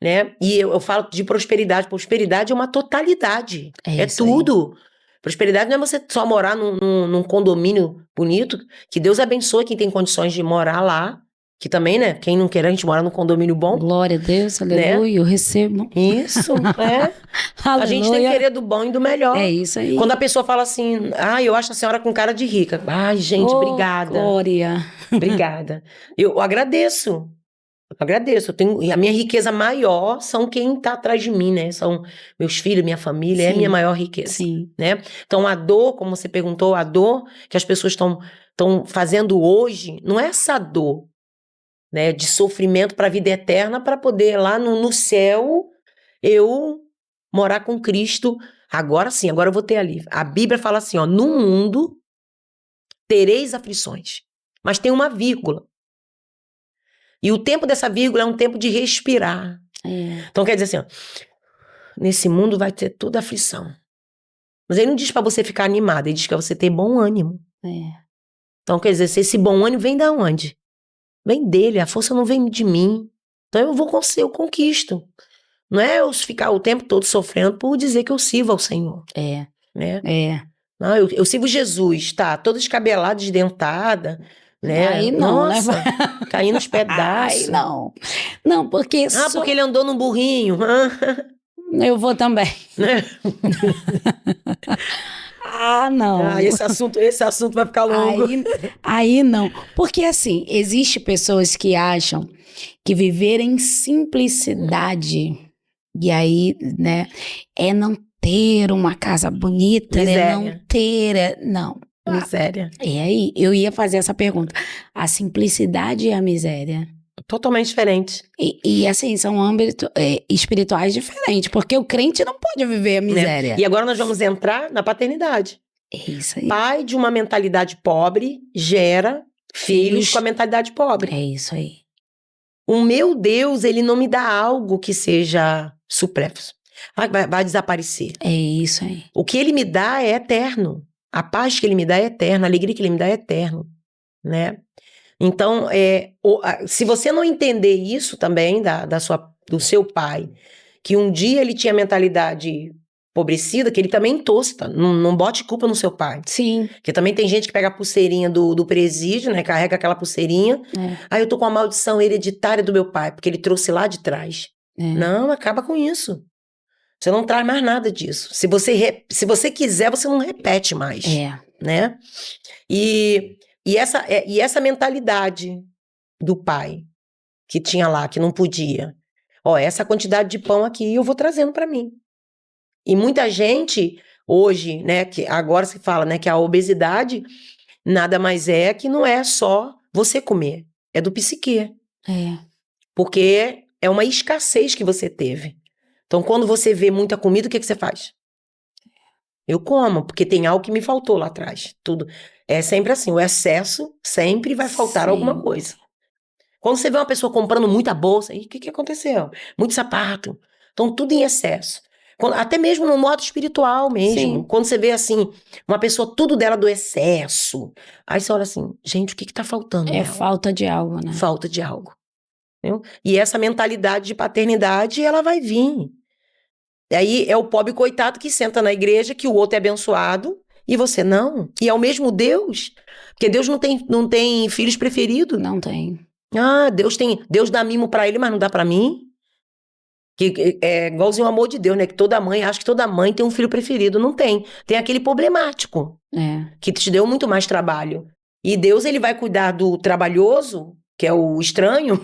né? E eu falo de prosperidade. Prosperidade é uma totalidade. É isso aí. tudo. Prosperidade não é você só morar num condomínio bonito, que Deus abençoe quem tem condições de morar lá, que também, né? Quem não quer a gente morar num condomínio bom, Glória a Deus, né? aleluia, eu recebo. Isso, né? A gente tem que querer do bom e do melhor. É isso aí. Quando a pessoa fala assim, eu acho a senhora com cara de rica. Ai, gente, obrigada. Glória. Obrigada. Eu agradeço. E a minha riqueza maior são quem está atrás de mim, né? São meus filhos, minha família, é a minha maior riqueza. Sim. Né? Então, a dor, como você perguntou, a dor que as pessoas estão fazendo hoje, não é essa dor, né, de sofrimento para a vida eterna, para poder lá no céu eu morar com Cristo. Agora sim, agora eu vou ter ali. A Bíblia fala assim, ó, no mundo tereis aflições, mas tem uma vírgula. E o tempo dessa vírgula é um tempo de respirar. Então quer dizer assim, ó, nesse mundo vai ter toda aflição. Mas ele não diz para você ficar animado, ele diz para você ter bom ânimo. Então quer dizer, esse bom ânimo vem da onde? Vem dele, a força não vem de mim. Então eu conquisto. Não é eu ficar o tempo todo sofrendo por dizer que eu sirvo ao Senhor. Né? Não, eu sirvo Jesus, tá? Toda descabelada, desdentada, né? Aí não, nossa, né? Caindo nos pedaços. Aí não. Não, porque... porque ele andou num burrinho. Eu vou também. Né? Não. Esse assunto vai ficar longo. Aí não. Porque assim, existe pessoas que acham que viver em simplicidade, e aí, né, é não ter uma casa bonita, Miséria. Não. Miséria. E aí, eu ia fazer essa pergunta. A simplicidade e a miséria? Totalmente diferente. E assim, são âmbitos espirituais diferentes, porque o crente não pode viver a miséria. Né? E agora nós vamos entrar na paternidade. É isso aí. Pai de uma mentalidade pobre gera filhos com a mentalidade pobre. É isso aí. O meu Deus, ele não me dá algo que seja supérfluo. Vai desaparecer. É isso aí. O que ele me dá é eterno. A paz que ele me dá é eterna, a alegria que ele me dá é eterno, né? Então, se você não entender isso também do seu pai, que um dia ele tinha mentalidade empobrecida, que ele também torce, tá? Não bote culpa no seu pai. Sim. Porque também tem gente que pega a pulseirinha do presídio, né? Carrega aquela pulseirinha. Eu tô com a maldição hereditária do meu pai, porque ele trouxe lá de trás. Não, acaba com isso. Você não traz mais nada disso. Se você quiser, você não repete mais. Né? E essa mentalidade do pai, que tinha lá, que não podia. Essa quantidade de pão aqui eu vou trazendo para mim. E muita gente, hoje, né, que agora se fala, né, que a obesidade nada mais é que não é só você comer, é do psique. Porque é uma escassez que você teve. Então, quando você vê muita comida, o que você faz? Eu como, porque tem algo que me faltou lá atrás. Tudo. É sempre assim, o excesso sempre vai faltar alguma coisa. Quando você vê uma pessoa comprando muita bolsa, o que aconteceu? Muito sapato. Então, tudo em excesso. Até mesmo no modo espiritual mesmo. Sim. Quando você vê assim, uma pessoa, tudo dela do excesso. Aí você olha assim, gente, o que tá faltando? Falta de algo, né? Falta de algo. Entendeu? E essa mentalidade de paternidade, ela vai vir. Aí é o pobre coitado que senta na igreja, que o outro é abençoado, e você não. E é o mesmo Deus. Porque Deus não tem filhos preferidos. Não tem. Deus dá mimo pra ele, mas não dá pra mim. Que é igualzinho o amor de Deus, né? Que toda mãe, acho que toda mãe tem um filho preferido. Não tem. Tem aquele problemático. Que te deu muito mais trabalho. E Deus, ele vai cuidar do trabalhoso, que é o estranho,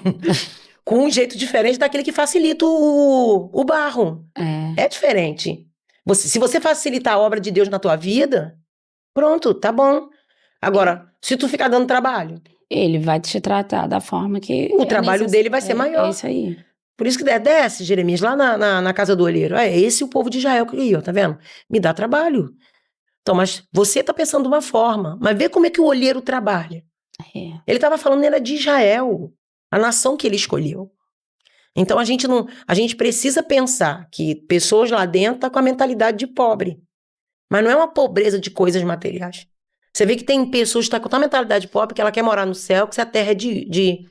com um jeito diferente daquele que facilita o barro. É diferente. Se você facilitar a obra de Deus na tua vida, pronto, tá bom. Agora, se tu ficar dando trabalho... Ele vai te tratar da forma que... O trabalho dele vai ser maior. É isso aí. Por isso que desce, Jeremias, lá na casa do olheiro. Esse é o povo de Israel que criou, tá vendo? Me dá trabalho. Então, mas você tá pensando de uma forma. Mas vê como é que o olheiro trabalha. Ele tava falando, era de Israel. A nação que ele escolheu. Então, a gente precisa pensar que pessoas lá dentro estão com a mentalidade de pobre. Mas não é uma pobreza de coisas materiais. Você vê que tem pessoas que estão com a mentalidade de pobre, que ela quer morar no céu, que se a terra é de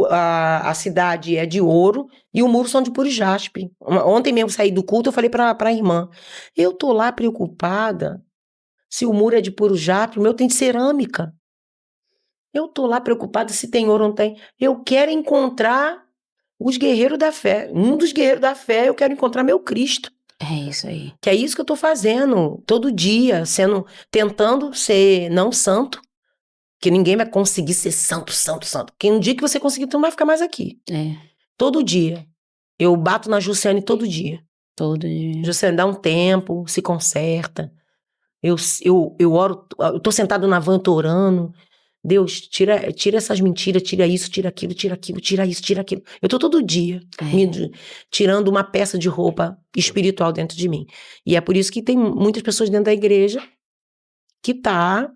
a cidade é de ouro e o muro são de puro jaspe. Ontem mesmo saí do culto, eu falei pra irmã, eu tô lá preocupada se o muro é de puro jaspe, o meu tem de cerâmica. Eu tô lá preocupada se tem ouro ou não tem. Eu quero encontrar os guerreiros da fé. Um dos guerreiros da fé, eu quero encontrar meu Cristo. É isso aí. Que é isso que eu tô fazendo todo dia, tentando ser não santo, que ninguém vai conseguir ser santo, santo, santo. Que um dia que você conseguir, tu não vai ficar mais aqui. É, Todo dia. Eu bato na Jussiane todo dia. todo dia. Jussiane, dá um tempo, se conserta. Eu oro, eu tô sentado na van, eu tô orando. Deus, tira essas mentiras, tira isso, tira aquilo, tira isso, tira aquilo. Eu tô todo dia tirando uma peça de roupa espiritual dentro de mim. E é por isso que tem muitas pessoas dentro da igreja que tá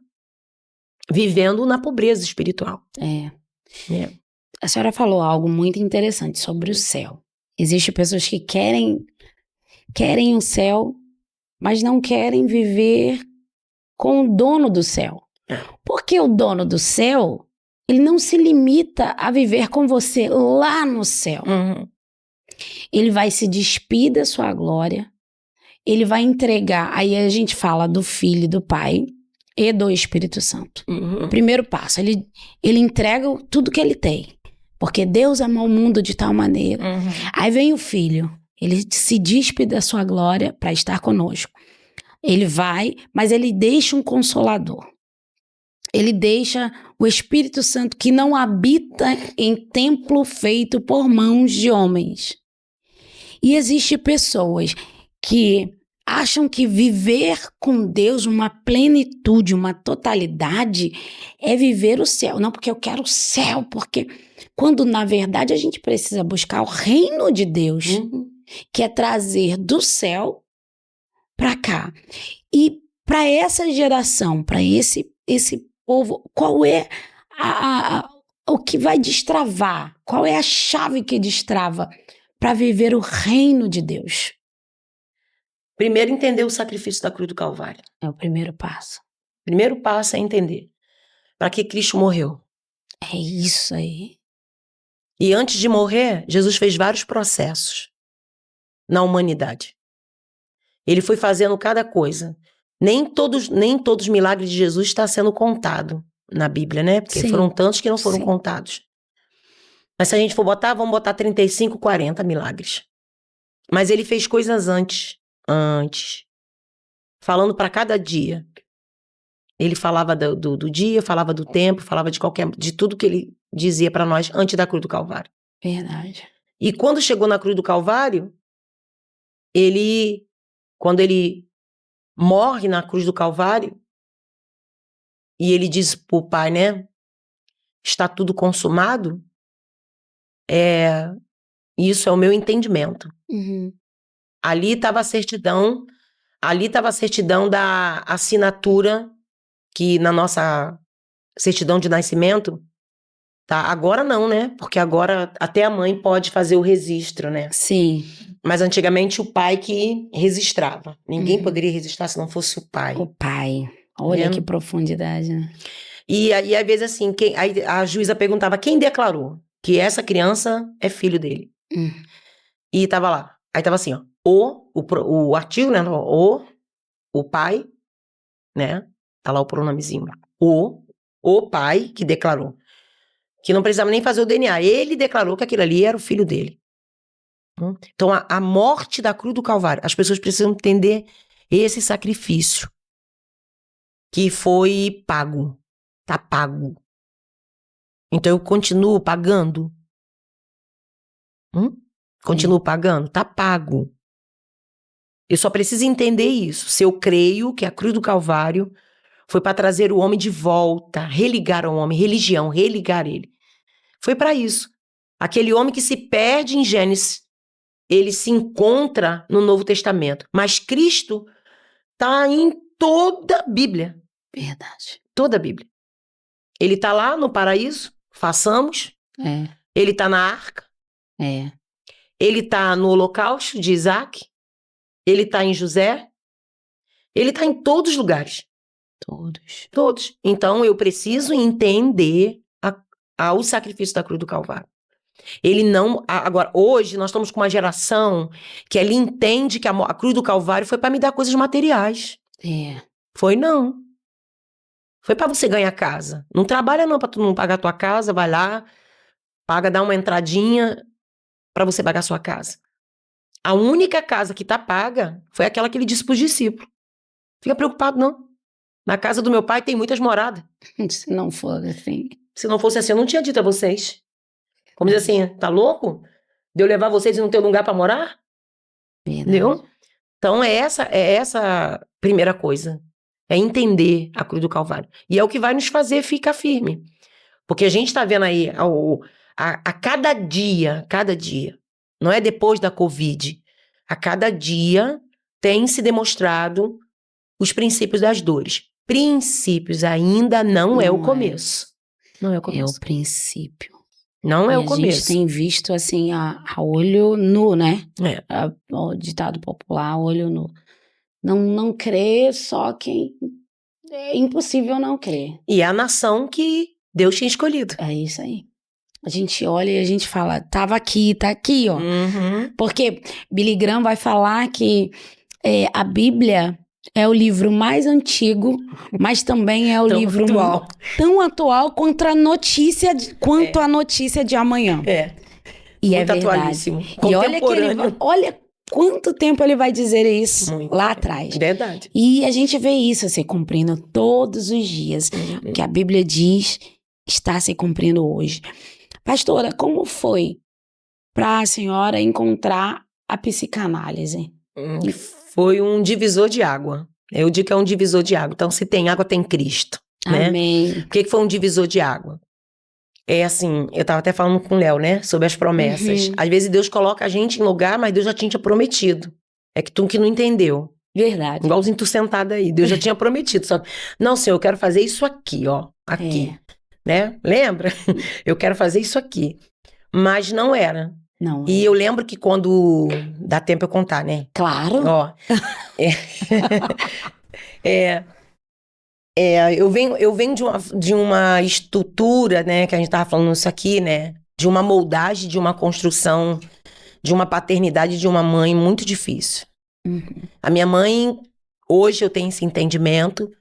vivendo na pobreza espiritual. É. É. A senhora falou algo muito interessante sobre o céu. Existem pessoas que querem o céu, mas não querem viver com o dono do céu. Porque o dono do céu, ele não se limita a viver com você lá no céu. Uhum. Ele vai se despir da sua glória, ele vai entregar, aí a gente fala do Filho, do Pai e do Espírito Santo. Uhum. Primeiro passo, ele entrega tudo que ele tem, porque Deus amou o mundo de tal maneira. Uhum. Aí vem o Filho, ele se despe da sua glória para estar conosco. Ele vai, mas ele deixa um consolador. Ele deixa o Espírito Santo que não habita em templo feito por mãos de homens. E existem pessoas que acham que viver com Deus uma plenitude, uma totalidade, é viver o céu. Não, porque eu quero o céu, porque quando na verdade a gente precisa buscar o reino de Deus, que é trazer do céu para cá. E para essa geração, para esse povo, qual é o que vai destravar? Qual é a chave que destrava para viver o reino de Deus? Primeiro, entender o sacrifício da cruz do Calvário. É o primeiro passo. Primeiro passo é entender para que Cristo morreu. É isso aí. E antes de morrer, Jesus fez vários processos na humanidade. Ele foi fazendo cada coisa. Nem todos os milagres de Jesus está sendo contado na Bíblia, né? Porque Sim. foram tantos que não foram Sim. contados. Mas se a gente for botar, vamos botar 35, 40 milagres. Mas ele fez coisas antes. Falando para cada dia. Ele falava do dia, falava do tempo, falava de tudo que ele dizia para nós antes da cruz do Calvário. Verdade. E quando chegou na cruz do Calvário, quando ele morre na cruz do Calvário, e ele diz pro Pai, né? Está tudo consumado. Isso é o meu entendimento. Uhum. Ali estava a certidão da assinatura, que na nossa certidão de nascimento, tá? Agora não, né? Porque agora até a mãe pode fazer o registro, né? Sim. Mas antigamente o pai que registrava. Ninguém Uhum. poderia registrar se não fosse o pai. O Pai. Olha Vendo? que profundidade, né? E aí, às vezes, assim, aí a juíza perguntava quem declarou que essa criança é filho dele. E tava lá. Aí tava assim, ó. O artigo, né? O pai, né? Tá lá o pronomezinho. O pai que declarou. Que não precisava nem fazer o DNA. Ele declarou que aquilo ali era o filho dele. Então, a morte da cruz do Calvário. As pessoas precisam entender esse sacrifício. Que foi pago. Tá pago. Então, eu continuo pagando. Continuo pagando? Tá pago. Eu só preciso entender isso. Se eu creio que a cruz do Calvário foi para trazer o homem de volta, religar ao homem, religião, religar ele. Foi para isso. Aquele homem que se perde em Gênesis, ele se encontra no Novo Testamento. Mas Cristo está em toda a Bíblia. Verdade. Toda a Bíblia. Ele está lá no paraíso, façamos. Ele está na arca. Ele está no holocausto de Isaac. Ele está em José. Ele está em todos os lugares. Todos. Então, eu preciso entender ao sacrifício da cruz do Calvário. Ele não... Agora, hoje, nós estamos com uma geração que ele entende que a cruz do Calvário foi para me dar coisas materiais. Foi não. Foi para você ganhar casa. Não trabalha não para tu não pagar tua casa, vai lá, paga, dá uma entradinha para você pagar sua casa. A única casa que tá paga foi aquela que ele disse pros discípulos. Fica preocupado não. Na casa do meu pai tem muitas moradas. Se não for assim. Se não fosse assim, eu não tinha dito a vocês. Como dizer assim, tá louco? De eu levar vocês e não ter lugar para morar? Entendeu? Então é essa primeira coisa. É entender a cruz do Calvário. E é o que vai nos fazer ficar firme. Porque a gente tá vendo aí a cada dia, não é depois da Covid, a cada dia tem se demonstrado os princípios das dores. Princípios ainda não é o começo. Não é o começo. É o princípio. Não é o começo. A gente tem visto assim a olho nu, né? O ditado popular, olho nu. Não crer só quem... É impossível não crer. E é a nação que Deus tinha escolhido. É isso aí. A gente olha e a gente fala, tá aqui, ó. Uhum. Porque Billy Graham vai falar que a Bíblia é o livro mais antigo, mas também é o livro tão atual quanto a notícia de amanhã. E muito é verdade. Atualíssimo. E olha quanto tempo ele vai dizer isso lá atrás. Verdade. E a gente vê isso se cumprindo todos os dias. O que a Bíblia diz está se cumprindo hoje. Pastora, como foi para a senhora encontrar a psicanálise? Foi um divisor de água. Eu digo que é um divisor de água. Então, se tem água, tem Cristo. Amém. Né? Por que foi um divisor de água? É assim, eu tava até falando com o Léo, né? Sobre as promessas. Às vezes Deus coloca a gente em lugar, mas Deus já tinha prometido. É que tu que não entendeu. Verdade. Igualzinho tu sentada aí. Deus já tinha prometido. Só, não, Senhor, eu quero fazer isso aqui, ó. Aqui. Né? Lembra? Eu quero fazer isso aqui. Mas não era. Não. E eu lembro que quando... Dá tempo eu contar, né? Claro. Ó. Eu venho de uma estrutura, né? Que a gente tava falando isso aqui, né? De uma moldagem, de uma construção, de uma paternidade de uma mãe muito difícil. A minha mãe, hoje eu tenho esse entendimento.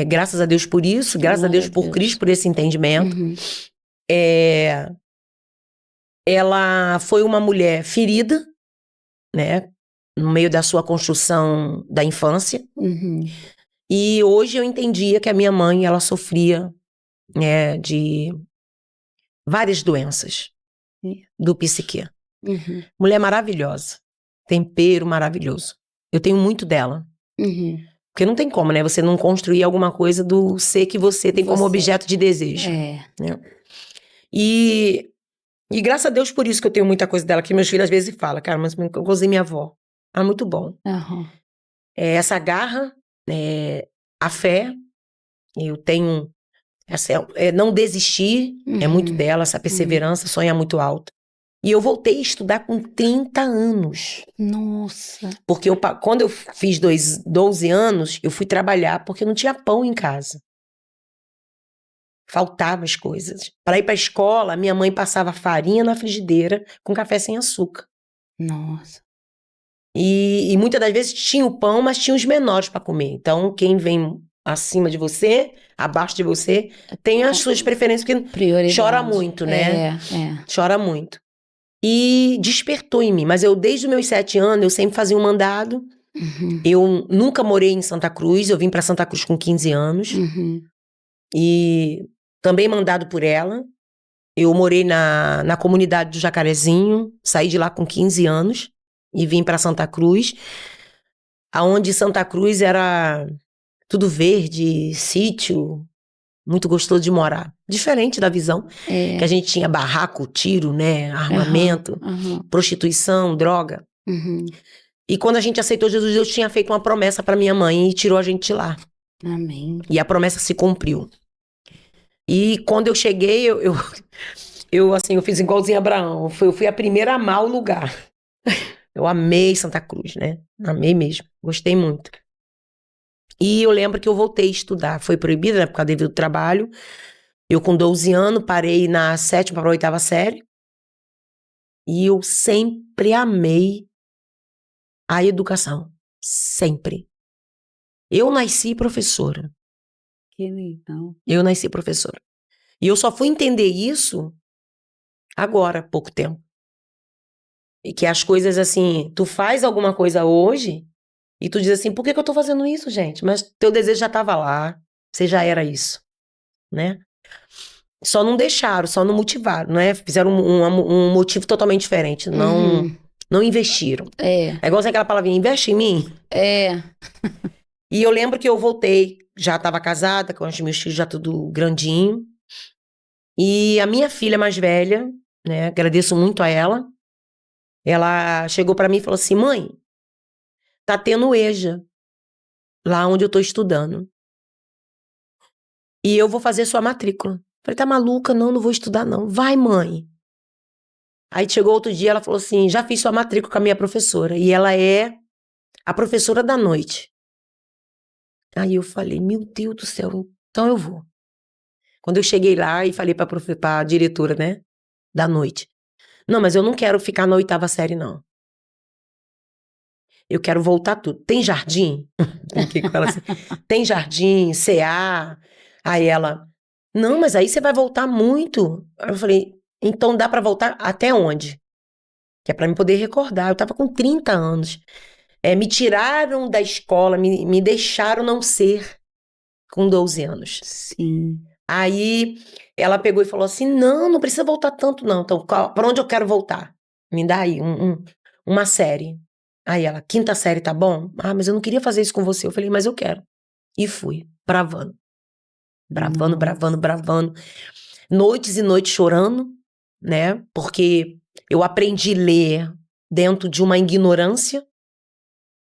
Graças a Deus por isso, graças a Deus por Cristo por esse entendimento. Ela foi uma mulher ferida, né? No meio da sua construção da infância. E hoje eu entendia que a minha mãe, ela sofria, né, de várias doenças do psique. Mulher maravilhosa, tempero maravilhoso. Eu tenho muito dela. Porque não tem como, né? Você não construir alguma coisa do ser que você tem como objeto de desejo. Né? E graças a Deus por isso que eu tenho muita coisa dela, que meus filhos às vezes falam, cara, mas eu gostei minha avó. Ah, muito bom. Essa garra, a fé, eu tenho... não desistir, é muito dela, essa perseverança, sonha muito alto. E eu voltei a estudar com 30 anos. Nossa. Porque quando eu fiz 12 anos, eu fui trabalhar porque não tinha pão em casa. Faltavam as coisas. Para ir para a escola, minha mãe passava farinha na frigideira com café sem açúcar. Nossa. E muitas das vezes tinha o pão, mas tinha os menores para comer. Então, quem vem acima de você, abaixo de você, tem as suas preferências, porque chora muito, né? Chora muito. E despertou em mim. Mas eu, desde os meus 7 anos, eu sempre fazia um mandado. Eu nunca morei em Santa Cruz. Eu vim para Santa Cruz com 15 anos. E também mandado por ela. Eu morei na comunidade do Jacarezinho. Saí de lá com 15 anos. E vim para Santa Cruz. Aonde Santa Cruz era tudo verde, sítio. Muito gostoso de morar. Diferente da visão. Que a gente tinha barraco, tiro, né? Armamento, prostituição, droga. E quando a gente aceitou Jesus, Deus tinha feito uma promessa para minha mãe e tirou a gente de lá. Amém. E a promessa se cumpriu. E quando eu cheguei, eu fiz igualzinho Abraão. Eu fui a primeira a amar o lugar. Eu amei Santa Cruz, né? Amei mesmo. Gostei muito. E eu lembro que eu voltei a estudar. Foi proibido, né, por causa do trabalho. Eu com 12 anos parei na 7ª para a 8ª série. E eu sempre amei a educação. Sempre. Eu nasci professora. Que legal. Eu nasci professora. E eu só fui entender isso agora, há pouco tempo. E que as coisas assim, tu faz alguma coisa hoje e tu diz assim, por que eu tô fazendo isso, gente? Mas teu desejo já tava lá, você já era isso, né? Só não deixaram, só não motivaram, né? Fizeram um motivo totalmente diferente, não investiram. É igual aquela palavrinha, investe em mim. E eu lembro que eu voltei, já estava casada, com os meus filhos já tudo grandinho. E a minha filha mais velha, né, agradeço muito a ela, ela chegou para mim e falou assim, mãe, tá tendo EJA, lá onde eu tô estudando. E eu vou fazer sua matrícula. Falei, tá maluca? Não vou estudar não. Vai, mãe. Aí chegou outro dia, ela falou assim, já fiz sua matrícula com a minha professora. E ela é a professora da noite. Aí eu falei, meu Deus do céu, então eu vou. Quando eu cheguei lá e falei pra diretora, né, da noite. Não, mas eu não quero ficar na 8ª série, não. Eu quero voltar tudo. Tem jardim? Brinquei com ela assim. Tem jardim, CA? Aí ela, não, mas aí você vai voltar muito. Aí eu falei, então dá pra voltar até onde? Que é pra mim poder recordar. Eu tava com 30 anos. Me tiraram da escola, me deixaram não ser com 12 anos. Sim. Aí ela pegou e falou assim, não precisa voltar tanto não. Então, pra onde eu quero voltar? Me dá aí uma série. Aí ela, 5ª série, tá bom? Ah, mas eu não queria fazer isso com você. Eu falei, mas eu quero. E fui, bravando. Bravando, bravando, bravando. Noites e noites chorando, né? Porque eu aprendi a ler dentro de uma ignorância,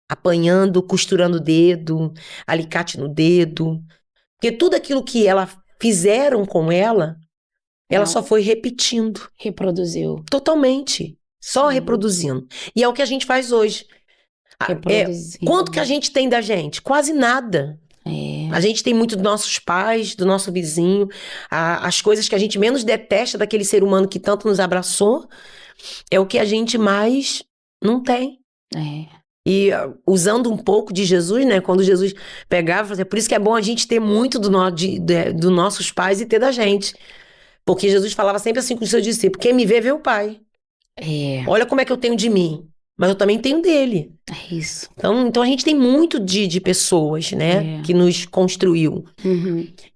apanhando, costurando o dedo, alicate no dedo. Porque tudo aquilo que ela fizeram com ela só foi repetindo. Reproduziu. Totalmente. Só reproduzindo. E é o que a gente faz hoje. Quanto que a gente tem da gente? Quase nada. A gente tem muito dos nossos pais, do nosso vizinho, as coisas que a gente menos detesta daquele ser humano que tanto nos abraçou, é o que a gente mais não tem. E usando um pouco de Jesus, né? Quando Jesus pegava, por isso que é bom a gente ter muito dos nossos pais e ter da gente. Porque Jesus falava sempre assim com os seus discípulos, quem me vê o Pai. Olha como é que eu tenho de mim, mas eu também tenho dele. É isso. Então a gente tem muito de pessoas, né? Que nos construiu.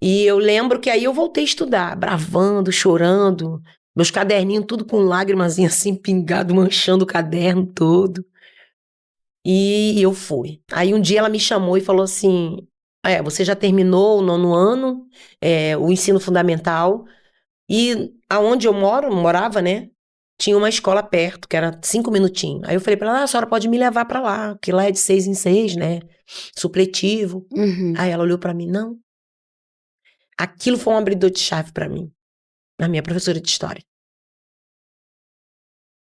E eu lembro que aí eu voltei a estudar, bravando, chorando, meus caderninhos tudo com lágrimas assim, pingado, manchando o caderno todo. E eu fui. Aí um dia ela me chamou e falou assim, você já terminou o 9º ano, o ensino fundamental, e aonde eu morava, né? Tinha uma escola perto, que era 5 minutinhos. Aí eu falei pra ela, a senhora pode me levar pra lá, que lá é de 6 em 6, né? Supletivo. Aí ela olhou pra mim, não. Aquilo foi um abridor de chave pra mim, a minha professora de história.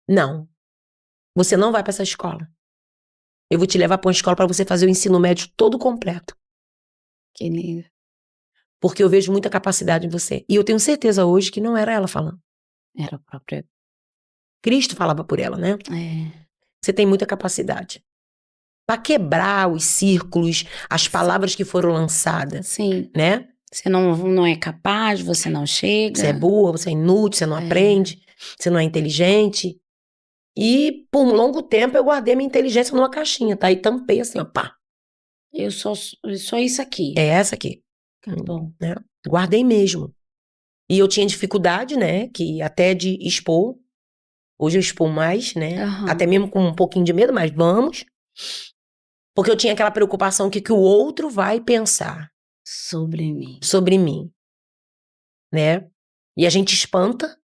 Não, você não vai pra essa escola. Eu vou te levar pra uma escola pra você fazer o ensino médio todo completo. Que lindo. Porque eu vejo muita capacidade em você. E eu tenho certeza hoje que não era ela falando. Era a própria... Cristo falava por ela, né? Você tem muita capacidade. Pra quebrar os círculos, as palavras que foram lançadas. Sim. Né? Você não é capaz, você não chega. Você é burra, você é inútil, você não aprende, você não é inteligente. E por um longo tempo eu guardei minha inteligência numa caixinha, tá? E tampei assim, ó, pá. Eu sou isso aqui. É essa aqui. Tá bom. Né? Guardei mesmo. E eu tinha dificuldade, né? Que até de expor. Hoje eu expo mais, né? Até mesmo com um pouquinho de medo, mas vamos. Porque eu tinha aquela preocupação que o outro vai pensar. Sobre mim. Sobre mim. Né? E a gente espanta.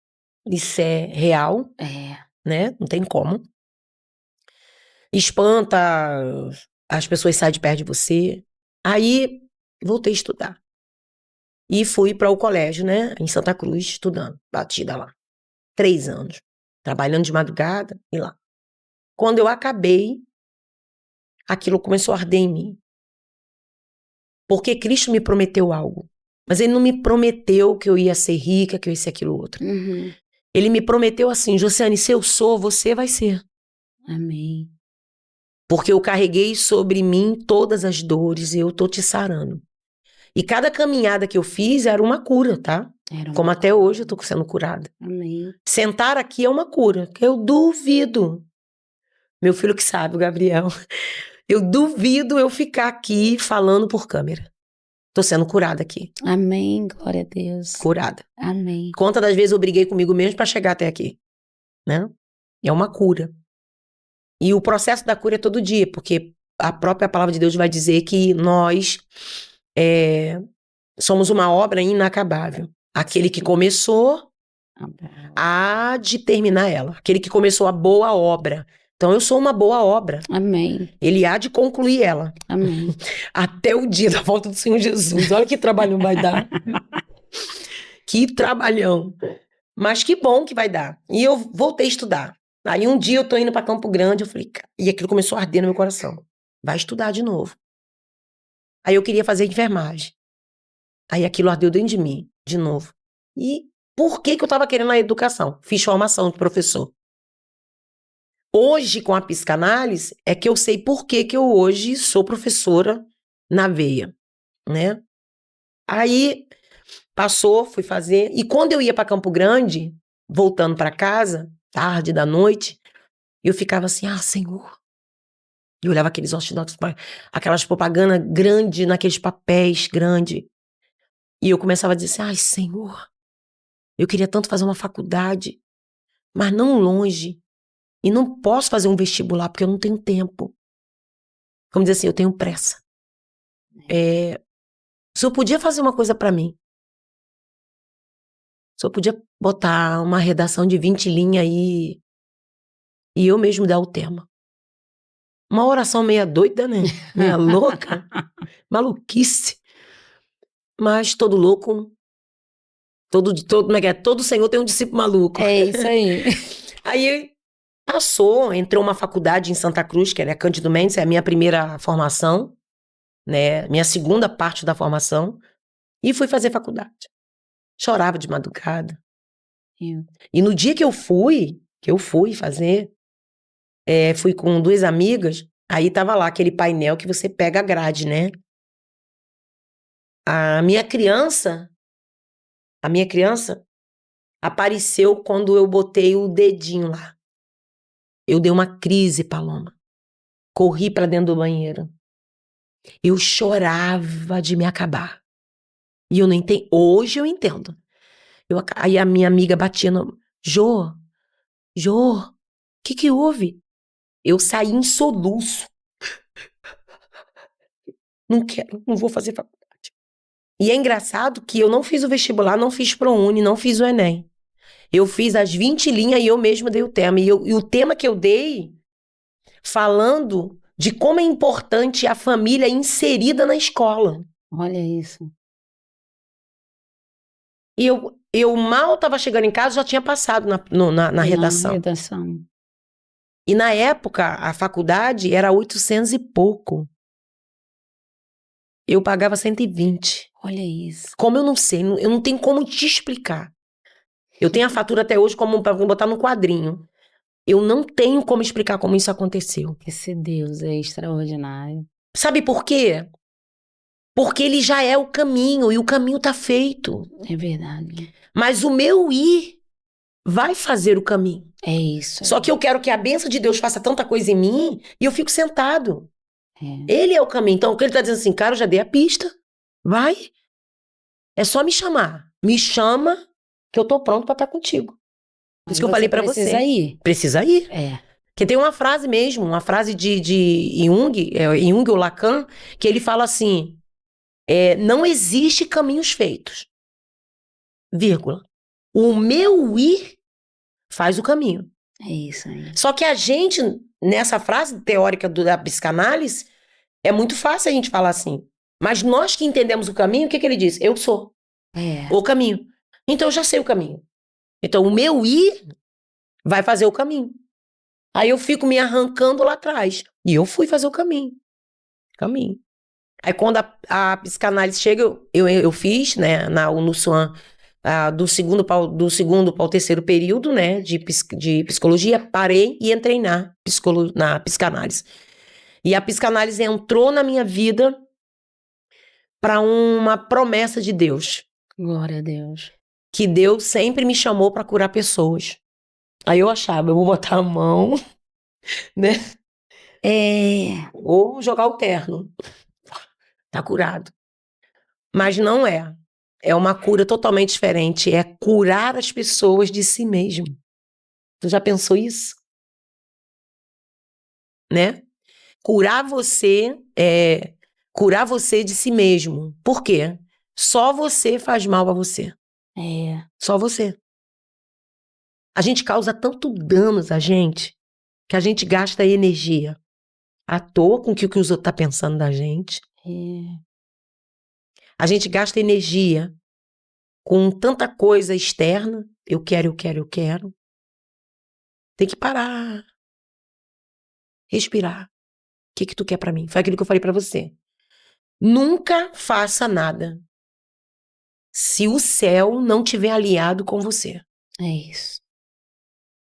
Isso é real. Né? Não tem como. Espanta, as pessoas saem de perto de você. Aí, voltei a estudar. E fui para o colégio, né? Em Santa Cruz, estudando. Batida lá. 3 anos. Trabalhando de madrugada e lá. Quando eu acabei, aquilo começou a arder em mim. Porque Cristo me prometeu algo. Mas ele não me prometeu que eu ia ser rica, que eu ia ser aquilo outro. Uhum. Ele me prometeu assim, Josiane, se eu sou, você vai ser. Amém. Porque eu carreguei sobre mim todas as dores e eu tô te sarando. E cada caminhada que eu fiz era uma cura, tá? Como até hoje eu tô sendo curada. Amém. Sentar aqui é uma cura, que eu duvido. Meu filho que sabe, o Gabriel. Eu duvido eu ficar aqui falando por câmera. Tô sendo curada aqui. Amém. Glória a Deus. Curada. Amém. Quantas das vezes eu briguei comigo mesmo pra chegar até aqui, né? É uma cura. E o processo da cura é todo dia, porque a própria palavra de Deus vai dizer que nós somos uma obra inacabável. Aquele que começou há de terminar ela. Aquele que começou a boa obra. Então eu sou uma boa obra. Amém. Ele há de concluir ela. Amém. Até o dia da volta do Senhor Jesus. Olha que trabalhão vai dar. Que trabalhão. Mas que bom que vai dar. E eu voltei a estudar. Aí um dia eu tô indo pra Campo Grande, eu falei, e aquilo começou a arder no meu coração. Vai estudar de novo. Aí eu queria fazer enfermagem. Aí aquilo ardeu dentro de mim, de novo. E por que eu tava querendo a educação? Fiz formação de professor. Hoje, com a psicanálise, é que eu sei por que eu hoje sou professora na veia, né? Aí passou, fui fazer. E quando eu ia para Campo Grande, voltando para casa, tarde da noite, eu ficava assim, Senhor. E olhava aqueles outdoors, aquelas propagandas grandes, naqueles papéis grandes. E eu começava a dizer assim, Senhor, eu queria tanto fazer uma faculdade, mas não longe. E não posso fazer um vestibular, porque eu não tenho tempo. Como dizer assim, eu tenho pressa. Se eu podia fazer uma coisa para mim, se eu podia botar uma redação de 20 linhas aí, e eu mesmo dar o tema. Uma oração meia doida, né? Meia louca. Maluquice. Mas todo louco, como é que é? Todo senhor tem um discípulo maluco. É isso aí. Aí passou, entrou uma faculdade em Santa Cruz, que era Cândido Mendes, é a minha primeira formação, né? Minha segunda parte da formação, e fui fazer faculdade. Chorava de madrugada. E no dia que eu fui fazer, fui com 2 amigas, aí tava lá aquele painel que você pega a grade, né? A minha criança apareceu quando eu botei o dedinho lá. Eu dei uma crise, Paloma. Corri pra dentro do banheiro. Eu chorava de me acabar. E eu não entendo. Hoje eu entendo. Aí a minha amiga batia no... Jô, o que houve? Eu saí em soluço. Não quero, não vou fazer faculdade. E é engraçado que eu não fiz o vestibular, não fiz ProUni, não fiz o Enem. Eu fiz as 20 linhas e eu mesma dei o tema. E o tema que eu dei, falando de como é importante a família inserida na escola. Olha isso. E eu mal estava chegando em casa, já tinha passado na redação. Na redação. E na época, a faculdade era 800 e pouco. Eu pagava 120. Olha isso. Como eu não sei, eu não tenho como te explicar. Eu tenho a fatura até hoje como para botar no quadrinho. Eu não tenho como explicar como isso aconteceu. Esse Deus é extraordinário. Sabe por quê? Porque ele já é o caminho e o caminho tá feito. É verdade. Mas o meu ir vai fazer o caminho. É isso. Só que eu quero que a bênção de Deus faça tanta coisa em mim e eu fico sentado. É. Ele é o caminho. Então, o que ele tá dizendo assim, cara, eu já dei a pista. Vai. É só me chamar. Me chama que eu tô pronto pra estar contigo. Por isso que eu falei pra você. Precisa ir. Precisa ir. É. Porque tem uma frase mesmo, uma frase de Jung, Jung ou Lacan, que ele fala assim, não existe caminhos feitos, vírgula. O meu ir faz o caminho. É isso aí. Só que a gente, nessa frase teórica da psicanálise, é muito fácil a gente falar assim. Mas nós que entendemos o caminho, o que ele diz? Eu sou o caminho. Então eu já sei o caminho. Então o meu ir vai fazer o caminho. Aí eu fico me arrancando lá atrás. E eu fui fazer o caminho. Caminho. Aí quando a psicanálise chega, eu fiz, né, no SUAM, do segundo para o terceiro período, né, de psicologia, parei e entrei na psicanálise. E a psicanálise entrou na minha vida para uma promessa de Deus. Glória a Deus. Que Deus sempre me chamou para curar pessoas. Aí eu achava, eu vou botar a mão, né? Ou jogar o terno. Tá curado. Mas não é. É uma cura totalmente diferente. É curar as pessoas de si mesmo. Tu já pensou isso? Né? Curar você de si mesmo. Por quê? Só você faz mal a você. Só você. A gente causa tanto danos a gente que a gente gasta energia à toa com o que os outros estão pensando da gente. A gente gasta energia com tanta coisa externa. Eu quero. Tem que parar. Respirar. O que tu quer pra mim? Foi aquilo que eu falei pra você. Nunca faça nada se o céu não tiver alinhado com você. É isso.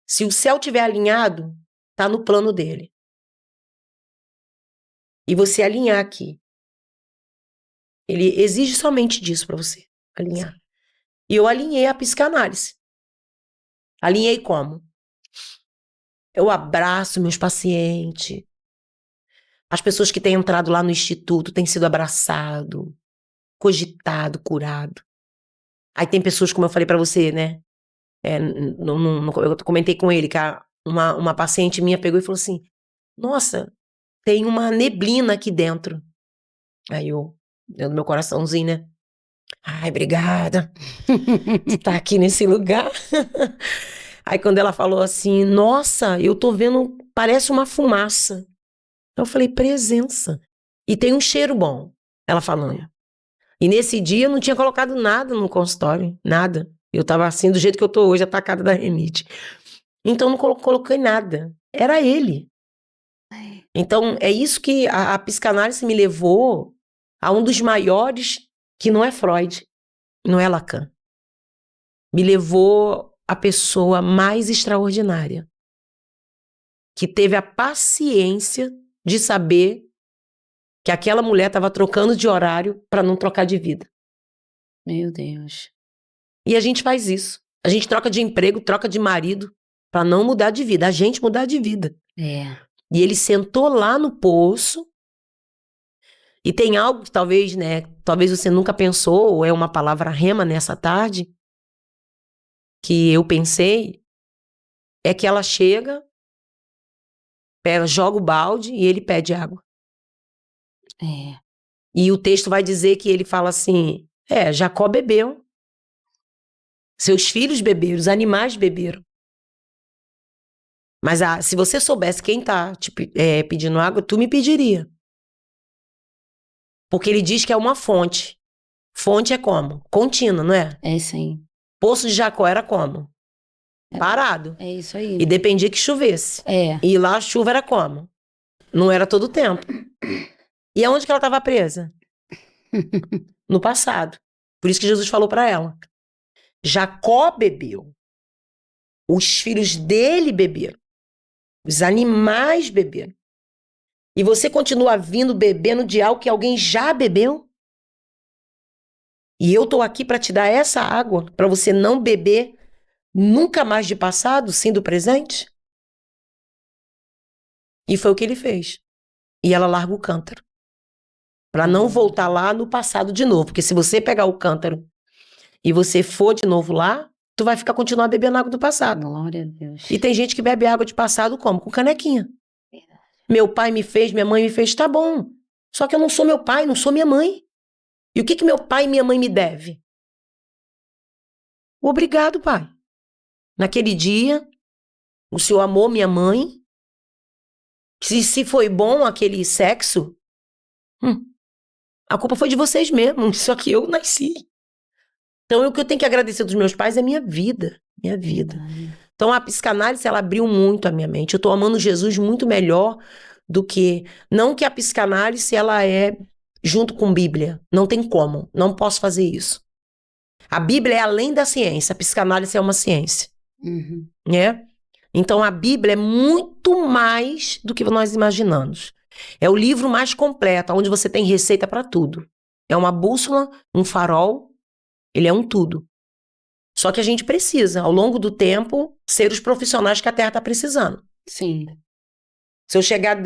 Se o céu tiver alinhado, tá no plano dele. E você alinhar aqui. Ele exige somente disso pra você. Alinhar. Sim. E eu alinhei a psicanálise. Alinhei como? Eu abraço meus pacientes. As pessoas que têm entrado lá no instituto têm sido abraçado, cogitado, curado. Aí tem pessoas, como eu falei pra você, né? Eu comentei com ele que uma paciente minha pegou e falou assim: nossa, tem uma neblina aqui dentro. Aí dentro do meu coraçãozinho, né? Ai, obrigada. Você tá aqui nesse lugar. Aí quando ela falou assim: nossa, eu tô vendo, parece uma fumaça. Eu falei: presença. E tem um cheiro bom, ela falando. E nesse dia eu não tinha colocado nada no consultório, nada. Eu tava assim, do jeito que eu tô hoje, atacada da rinite. Então não coloquei nada. Era ele. Então é isso que a psicanálise me levou a um dos maiores, que não é Freud, não é Lacan. Me levou a pessoa mais extraordinária, que teve a paciência de saber que aquela mulher estava trocando de horário para não trocar de vida. Meu Deus. E a gente faz isso. A gente troca de emprego, troca de marido, para não mudar de vida. A gente mudar de vida. E ele sentou lá no poço. E tem algo que talvez, né? Talvez você nunca pensou, ou é uma palavra rema nessa tarde, que eu pensei, é que ela chega, joga o balde e ele pede água. E o texto vai dizer que ele fala assim: Jacó bebeu. Seus filhos beberam, os animais beberam. Mas se você soubesse quem tá pedindo água, tu me pediria. Porque ele diz que é uma fonte. Fonte é como? Contínua, não é? É sim. Poço de Jacó era como? Parado. É isso aí. E dependia que chovesse. E lá a chuva era como? Não era todo o tempo. E aonde que ela estava presa? No passado. Por isso que Jesus falou para ela: Jacó bebeu. Os filhos dele beberam. Os animais beberam. E você continua vindo bebendo de algo que alguém já bebeu? E eu tô aqui para te dar essa água, para você não beber nunca mais de passado, sim do presente? E foi o que ele fez. E ela larga o cântaro. Para não voltar lá no passado de novo. Porque se você pegar o cântaro e você for de novo lá, tu vai continuar bebendo água do passado. Glória a Deus. E tem gente que bebe água de passado como? Com canequinha. Meu pai me fez, minha mãe me fez, tá bom. Só que eu não sou meu pai, não sou minha mãe. E o que meu pai e minha mãe me devem? Obrigado, pai. Naquele dia, o senhor amou minha mãe. Se foi bom aquele sexo, a culpa foi de vocês mesmos, só que eu nasci. Então, o que eu tenho que agradecer dos meus pais é minha vida. Minha vida. Então, a psicanálise, ela abriu muito a minha mente. Eu tô amando Jesus muito melhor do que... Não que a psicanálise, ela é junto com Bíblia. Não tem como. Não posso fazer isso. A Bíblia é além da ciência. A psicanálise é uma ciência. Uhum. Né? Então, a Bíblia é muito mais do que nós imaginamos. É o livro mais completo, onde você tem receita para tudo. É uma bússola, um farol, ele é um tudo. Só que a gente precisa, ao longo do tempo, ser os profissionais que a Terra está precisando. Sim. Se eu chegar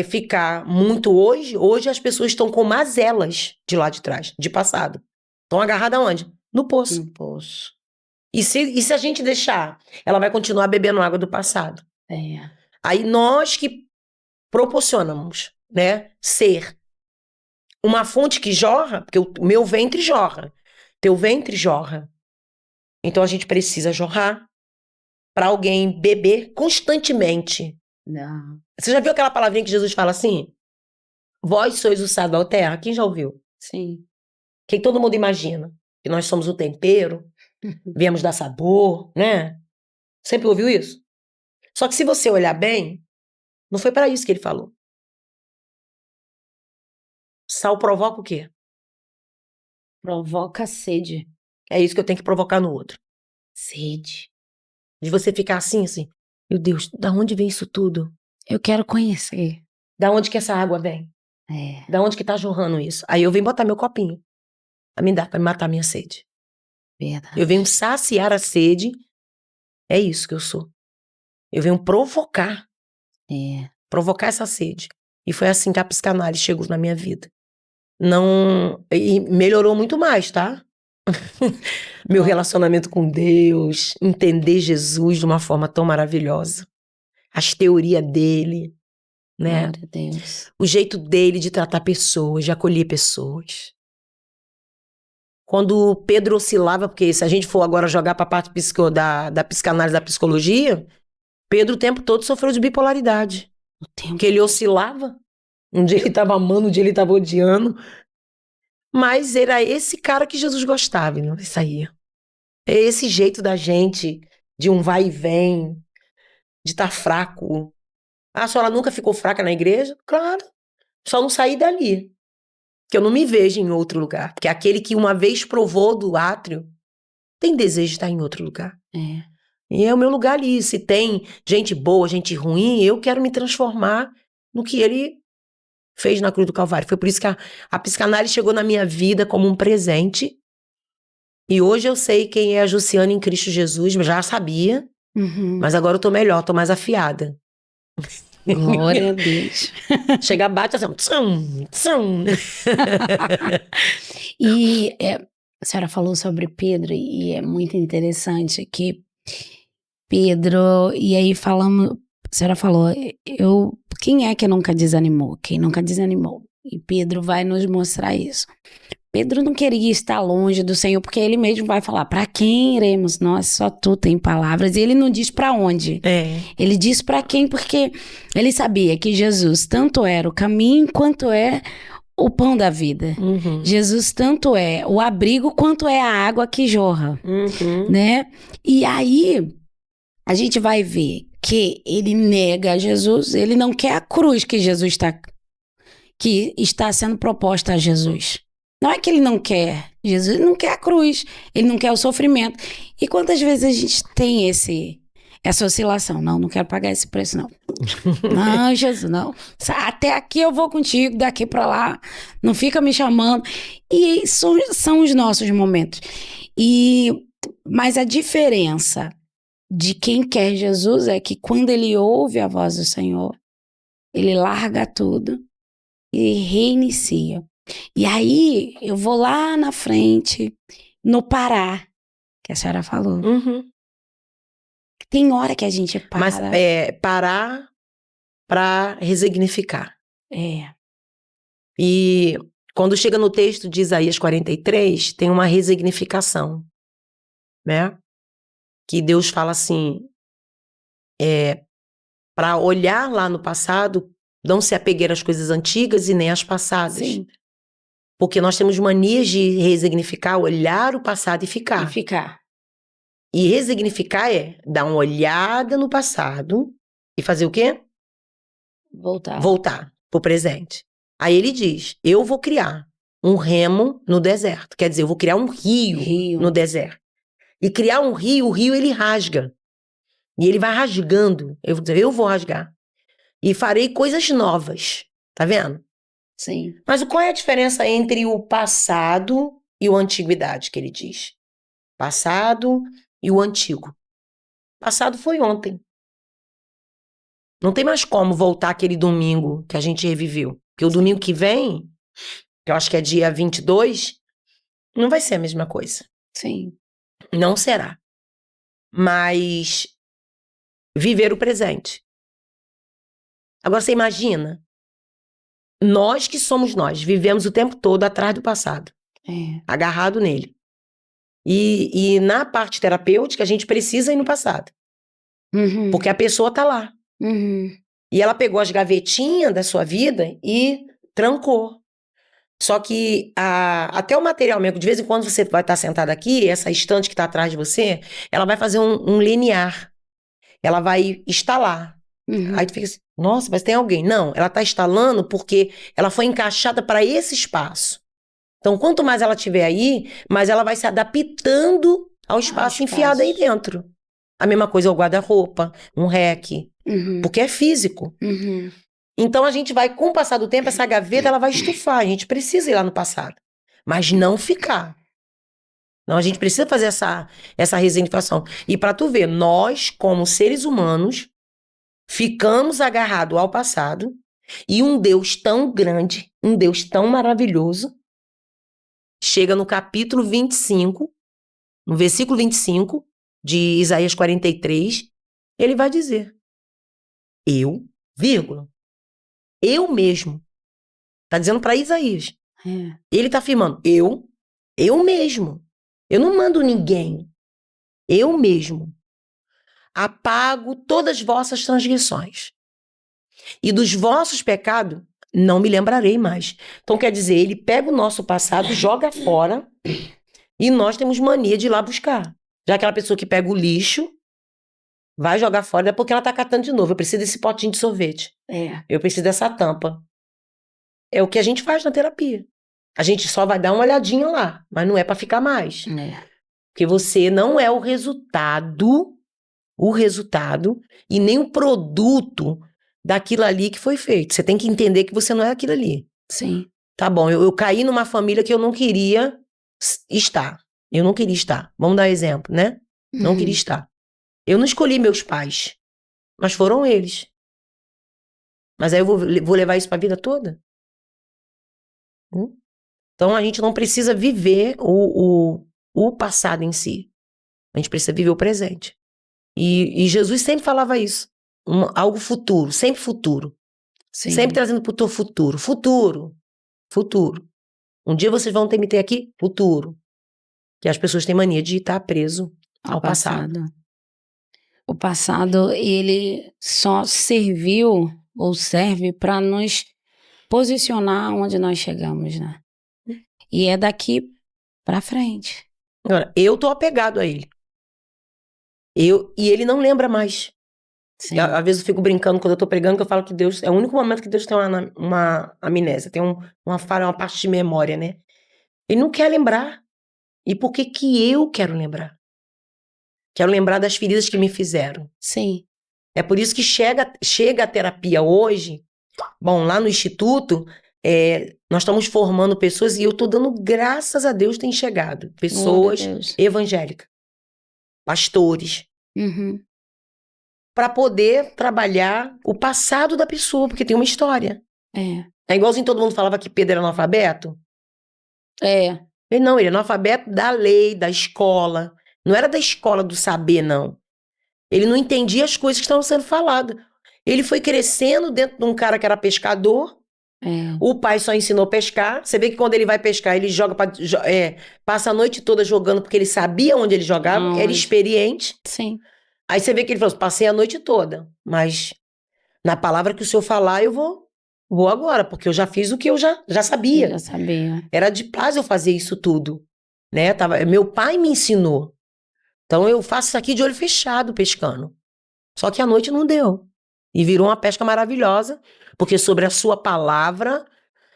ficar muito hoje as pessoas estão com mazelas de lá de trás, de passado. Estão agarradas aonde? No poço. No poço. E se a gente deixar, ela vai continuar bebendo água do passado. É. Aí nós que proporcionamos, né, ser uma fonte que jorra, porque o meu ventre jorra, teu ventre jorra. Então a gente precisa jorrar para alguém beber constantemente. Não. Você já viu aquela palavrinha que Jesus fala assim? Vós sois o sal da terra. Quem já ouviu? Sim. Que todo mundo imagina que nós somos o tempero, viemos dar sabor, né? Sempre ouviu isso? Só que se você olhar bem, não foi para isso que ele falou. Sal provoca o quê? Provoca sede. É isso que eu tenho que provocar no outro. Sede. De você ficar assim, meu Deus, da onde vem isso tudo? Eu quero conhecer. Da onde que essa água vem? É. Da onde que tá jorrando isso? Aí eu venho botar meu copinho. Pra me dar, pra me matar a minha sede. Verdade. Eu venho saciar a sede. É isso que eu sou. Eu venho provocar. Provocar essa sede. E foi assim que a psicanálise chegou na minha vida. Não... E melhorou muito mais, tá? Meu relacionamento com Deus, entender Jesus de uma forma tão maravilhosa. As teorias dele, né? Glória a Deus. O jeito dele de tratar pessoas, de acolher pessoas. Quando Pedro oscilava, porque se a gente for agora jogar para a parte da psicanálise, da psicologia, Pedro o tempo todo sofreu de bipolaridade. Porque ele oscilava. Um dia ele estava amando, um dia ele estava odiando. Mas era esse cara que Jesus gostava, não saía. É esse jeito da gente, de um vai e vem, de estar fraco. Ah, a senhora nunca ficou fraca na igreja? Claro. Só não saí dali. Que eu não me vejo em outro lugar. Porque aquele que uma vez provou do átrio tem desejo de estar em outro lugar. É. E é o meu lugar ali. Se tem gente boa, gente ruim, eu quero me transformar no que ele fez na cruz do Calvário. Foi por isso que a psicanálise chegou na minha vida como um presente. E hoje eu sei quem é a Jussiane em Cristo Jesus, já sabia. Uhum. Mas agora eu tô melhor, tô mais afiada. Glória a Deus. Chega, bate assim, tsum, tsum. E a senhora falou sobre Pedro, e é muito interessante que Pedro, e aí falamos, a senhora falou, quem é que nunca desanimou? Quem nunca desanimou? E Pedro vai nos mostrar isso. Pedro não queria estar longe do Senhor, porque ele mesmo vai falar, para quem iremos nós? Só tu tem palavras. E ele não diz para onde. Ele diz para quem, porque ele sabia que Jesus tanto era o caminho, quanto é o pão da vida. Uhum. Jesus tanto é o abrigo, quanto é a água que jorra. Uhum. Né? E aí, a gente vai ver que ele nega Jesus, ele não quer a cruz que está sendo proposta a Jesus. Não é que ele não quer Jesus, ele não quer a cruz, ele não quer o sofrimento. E quantas vezes a gente tem essa oscilação? Não quero pagar esse preço, não. Não, Jesus, não. Até aqui eu vou contigo, daqui para lá, não fica me chamando. E são os nossos momentos. Mas a diferença de quem quer Jesus é que quando ele ouve a voz do Senhor, ele larga tudo e reinicia. E aí, eu vou lá na frente, no parar, que a senhora falou. Uhum. Tem hora que a gente para. Mas parar para resignificar. E quando chega no texto de Isaías 43, tem uma resignificação, né? Que Deus fala assim, para olhar lá no passado, não se apeguer às coisas antigas e nem às passadas. Sim. Porque nós temos manias de resignificar, olhar o passado e ficar. E resignificar é dar uma olhada no passado e fazer o quê? Voltar pro presente. Aí ele diz, eu vou criar. um remo no deserto. Quer dizer, eu vou criar um rio no deserto. E criar um rio, o rio ele rasga. E ele vai rasgando. Eu vou dizer, eu vou rasgar. E farei coisas novas. Tá vendo? Sim. Mas qual é a diferença entre o passado e a antiguidade, que ele diz? Passado e o antigo. Passado foi ontem. Não tem mais como voltar aquele domingo que a gente reviveu. Porque o domingo que vem, que eu acho que é dia 22, não vai ser a mesma coisa. Sim. Não será. Mas viver o presente. Agora você imagina, nós que somos nós, vivemos o tempo todo atrás do passado. Agarrado nele. E na parte terapêutica, a gente precisa ir no passado. Uhum. Porque a pessoa tá lá. Uhum. E ela pegou as gavetinhas da sua vida e trancou. Só que até o material mesmo, de vez em quando você vai estar sentado aqui, essa estante que está atrás de você, ela vai fazer um linear. Ela vai instalar. Uhum. Aí tu fica assim, nossa, mas tem alguém. Não, ela está instalando porque ela foi encaixada para esse espaço. Então, quanto mais ela tiver aí, mais ela vai se adaptando ao espaço enfiado aí dentro. A mesma coisa é o guarda-roupa, um rack, porque é físico. Uhum. Então, a gente vai, com o passar do tempo, essa gaveta ela vai estufar. A gente precisa ir lá no passado, mas não ficar. Não, a gente precisa fazer essa resignificação. E para tu ver, nós, como seres humanos, ficamos agarrados ao passado e um Deus tão grande, um Deus tão maravilhoso, chega no capítulo 25, no versículo 25 de Isaías 43, ele vai dizer, eu, vírgula, eu mesmo. Está dizendo para Isaías. Ele está afirmando, eu mesmo. Eu não mando ninguém. Eu mesmo. Apago todas as vossas transgressões. E dos vossos pecados, não me lembrarei mais. Então, quer dizer, ele pega o nosso passado, joga fora, e nós temos mania de ir lá buscar. Já aquela pessoa que pega o lixo, vai jogar fora, é porque ela está catando de novo. Eu preciso desse potinho de sorvete. Eu preciso dessa tampa. É o que a gente faz na terapia. A gente só vai dar uma olhadinha lá, mas não é para ficar mais. Porque você não é o resultado, e nem o produto daquilo ali que foi feito. Você tem que entender que você não é aquilo ali. Sim. Tá bom, eu caí numa família que eu não queria estar. Eu não queria estar. Vamos dar um exemplo, né? Não queria estar. Eu não escolhi meus pais, mas foram eles. Mas aí eu vou levar isso para a vida toda? Então a gente não precisa viver o passado em si. A gente precisa viver o presente. E Jesus sempre falava isso. Algo futuro, sempre futuro. Sim. Sempre trazendo para o teu futuro. Futuro. Um dia vocês vão ter me ter aqui? Futuro. Que as pessoas têm mania de estar preso ao passado. O passado, ele só serviu ou serve para nos posicionar onde nós chegamos, né? E é daqui para frente. Agora, eu tô apegado a ele. E ele não lembra mais. Sim. Às vezes eu fico brincando quando eu tô pregando, que eu falo que Deus... É o único momento que Deus tem uma amnésia, tem uma falha, uma parte de memória, né? Ele não quer lembrar. E por que que eu quero lembrar? Quero lembrar das feridas que me fizeram. Sim. É por isso que chega a terapia hoje. Bom, lá no Instituto, nós estamos formando pessoas e eu tô dando graças a Deus tem chegado. Pessoas evangélicas. Pastores. Para poder trabalhar o passado da pessoa, porque tem uma história. É igualzinho todo mundo falava que Pedro era analfabeto? Ele é analfabeto da lei, da escola. Não era da escola do saber, não. Ele não entendia as coisas que estavam sendo faladas. Ele foi crescendo dentro de um cara que era pescador. O pai só ensinou a pescar. Você vê que quando ele vai pescar, ele passa a noite toda jogando, porque ele sabia onde ele jogava, era experiente. Sim. Aí você vê que ele falou, passei a noite toda, mas na palavra que o senhor falar, eu vou agora, porque eu já fiz o que eu já sabia. Eu já sabia. Era de paz eu fazer isso tudo, né? Meu pai me ensinou. Então eu faço isso aqui de olho fechado, pescando. Só que a noite não deu. E virou uma pesca maravilhosa, porque sobre a sua palavra,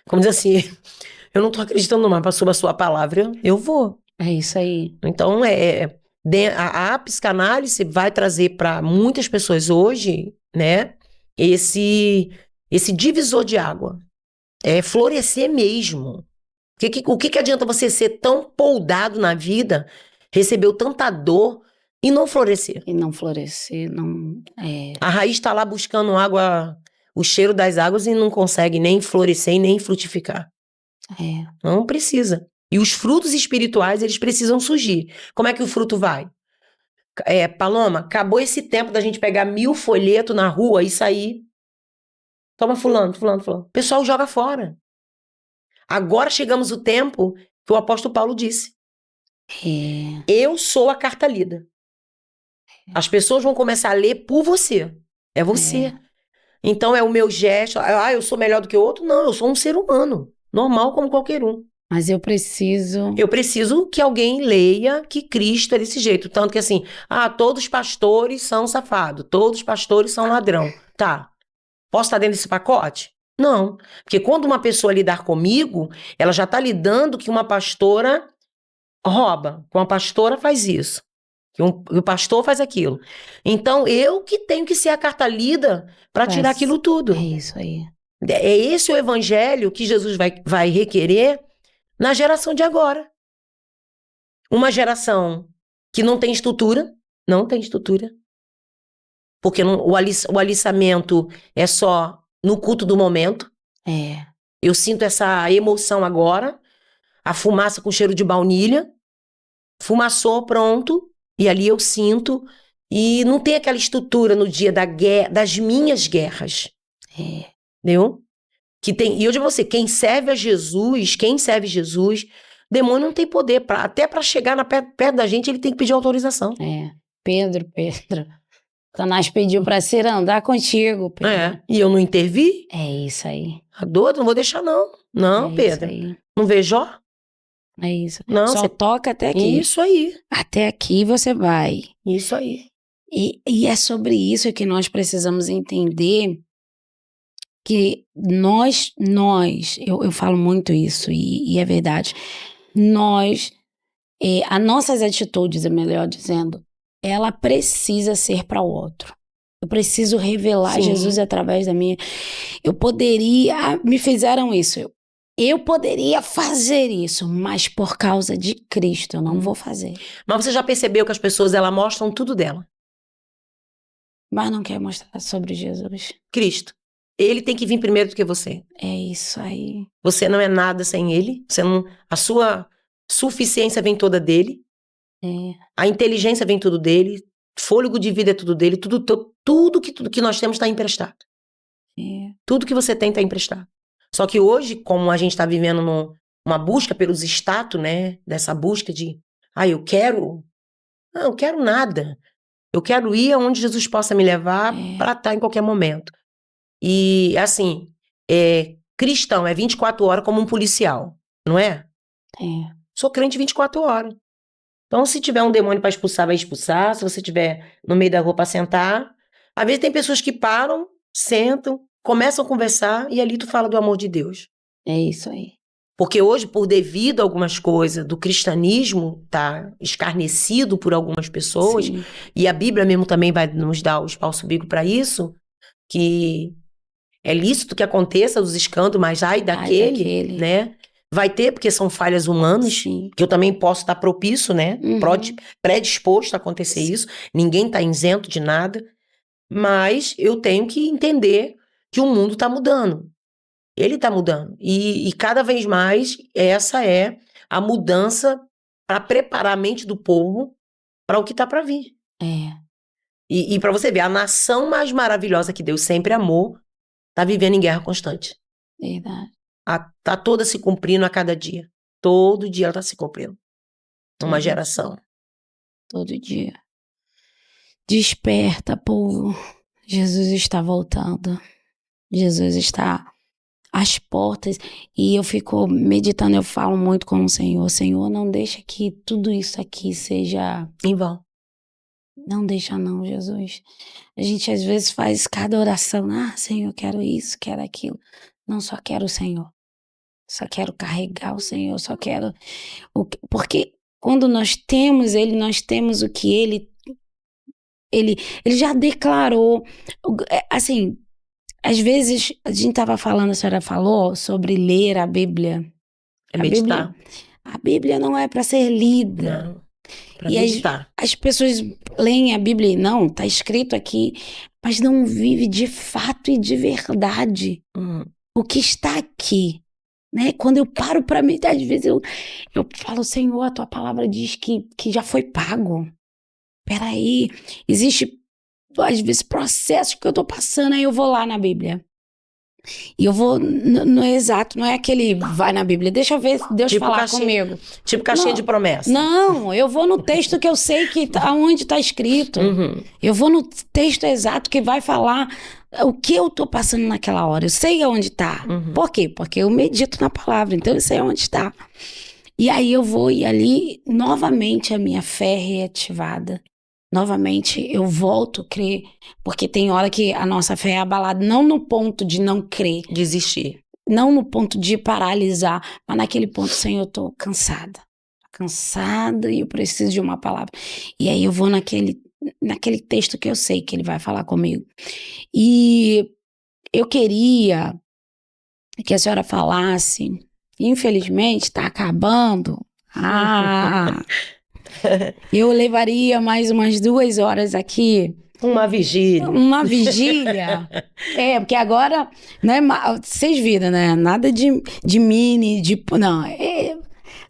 como diz assim, eu não tô acreditando mais sobre a sua palavra, eu vou. É isso aí. Então, a psicanálise vai trazer para muitas pessoas hoje, né, esse divisor de água. É florescer mesmo. O que adianta você ser tão poldado na vida, recebeu tanta dor e não florescer? E não florescer, não... A raiz está lá buscando água, o cheiro das águas e não consegue nem florescer e nem frutificar. Não precisa. E os frutos espirituais, eles precisam surgir. Como é que o fruto vai? Paloma, acabou esse tempo da gente pegar 1000 folhetos na rua e sair. Toma fulano. O pessoal joga fora. Agora chegamos o tempo que o apóstolo Paulo disse. Eu sou a carta lida. As pessoas vão começar a ler por você. É você. Então é o meu gesto. Eu sou melhor do que o outro? Não, eu sou um ser humano. Normal como qualquer um. Mas eu preciso que alguém leia que Cristo é desse jeito. Tanto que assim, todos os pastores são safados, todos os pastores são ladrão. Tá. Posso estar dentro desse pacote? Não. Porque quando uma pessoa lidar comigo, ela já está lidando que uma pastora rouba, que uma pastora faz isso, que o pastor faz aquilo. Então, eu que tenho que ser a carta lida para tirar aquilo tudo. É isso aí. É esse o evangelho que Jesus vai requerer na geração de agora. Uma geração que não tem estrutura, porque o aliçamento é só no culto do momento. Eu sinto essa emoção agora, a fumaça com cheiro de baunilha, fumaçou, pronto, e ali eu sinto, e não tem aquela estrutura no dia das minhas guerras. Entendeu? E hoje você, quem serve Jesus, demônio não tem poder, até para chegar perto da gente, ele tem que pedir autorização. Pedro, Satanás pediu para ser andar contigo, Pedro. E eu não intervi? É isso aí. A doido, não vou deixar não. Não, Pedro. Não vê Jó? É isso. Não, Só toca até aqui. Isso aí. Até aqui você vai. Isso aí. E é sobre isso que nós precisamos entender que eu falo muito isso e é verdade, as nossas atitudes, é melhor dizendo, ela precisa ser para o outro. Eu preciso revelar Jesus através da minha... me fizeram isso, eu poderia fazer isso, mas por causa de Cristo eu não vou fazer. Mas você já percebeu que as pessoas, elas mostram tudo dela? Mas não quer mostrar sobre Jesus. Cristo. Ele tem que vir primeiro do que você. É isso aí. Você não é nada sem ele. A sua suficiência vem toda dele. A inteligência vem tudo dele. Fôlego de vida é tudo dele. Tudo que nós temos está emprestado. Tudo que você tem está emprestado. Só que hoje, como a gente está vivendo uma busca pelos status, né? Dessa busca de, eu quero... Não, eu quero nada. Eu quero ir aonde Jesus possa me levar para estar em qualquer momento. E, assim, cristão é 24 horas como um policial, não é? Sou crente 24 horas. Então, se tiver um demônio para expulsar, vai expulsar. Se você estiver no meio da rua para sentar. Às vezes tem pessoas que param, sentam, começam a conversar e ali tu fala do amor de Deus. É isso aí. Porque hoje, por devido a algumas coisas do cristianismo, tá escarnecido por algumas pessoas, e a Bíblia mesmo também vai nos dar o espaço-bico para isso, que é lícito que aconteça os escândalos, mas daquele, né? Vai ter, porque são falhas humanas, que eu também posso estar propício, né? Predisposto a acontecer isso. Ninguém está isento de nada. Mas eu tenho que entender que o mundo está mudando. Ele está mudando. E cada vez mais, essa é a mudança para preparar a mente do povo para o que está para vir. E para você ver, a nação mais maravilhosa que Deus sempre amou está vivendo em guerra constante. Verdade. Está toda se cumprindo a cada dia. Todo dia ela está se cumprindo. Uma geração. Todo dia. Desperta, povo. Jesus está voltando. Jesus está às portas. E eu fico meditando, eu falo muito com o Senhor. Senhor, não deixa que tudo isso aqui seja em vão. Não deixa não, Jesus. A gente às vezes faz cada oração. Senhor, quero isso, quero aquilo. Não, só quero o Senhor. Só quero carregar o Senhor, só quero... Porque quando nós temos Ele, nós temos o que Ele já declarou. Assim, às vezes, a gente estava falando, a senhora falou sobre ler a Bíblia. Meditar. A Bíblia não é para ser lida. Não, para E meditar. as pessoas leem a Bíblia e não, está escrito aqui, mas não vive de fato e de verdade o que está aqui. Né? Quando eu paro para meditar, às vezes eu falo, Senhor, a tua palavra diz que já foi pago. Peraí, existe às vezes processos que eu tô passando, aí eu vou lá na Bíblia. E eu vou no exato, não é aquele vai na Bíblia, deixa eu ver Deus Tipo falar caixinha- comigo. Tipo caixinha de promessa. Não, eu vou no texto que eu sei que aonde está escrito. Eu vou no texto exato que vai falar o que eu tô passando naquela hora. Eu sei aonde está. Por quê? Porque eu medito na palavra, então eu sei aonde está. E aí eu vou e ali, novamente, a minha fé é reativada. Novamente, eu volto a crer, porque tem hora que a nossa fé é abalada, não no ponto de não crer, Desistir. não no ponto de paralisar, mas naquele ponto, Senhor, eu tô cansada e eu preciso de uma palavra. E aí eu vou naquele texto que eu sei que ele vai falar comigo. E eu queria que a senhora falasse, infelizmente está acabando, eu levaria mais umas 2 horas aqui. Uma vigília. Uma vigília. Porque agora, né, vocês viram, né? Nada de mini, não,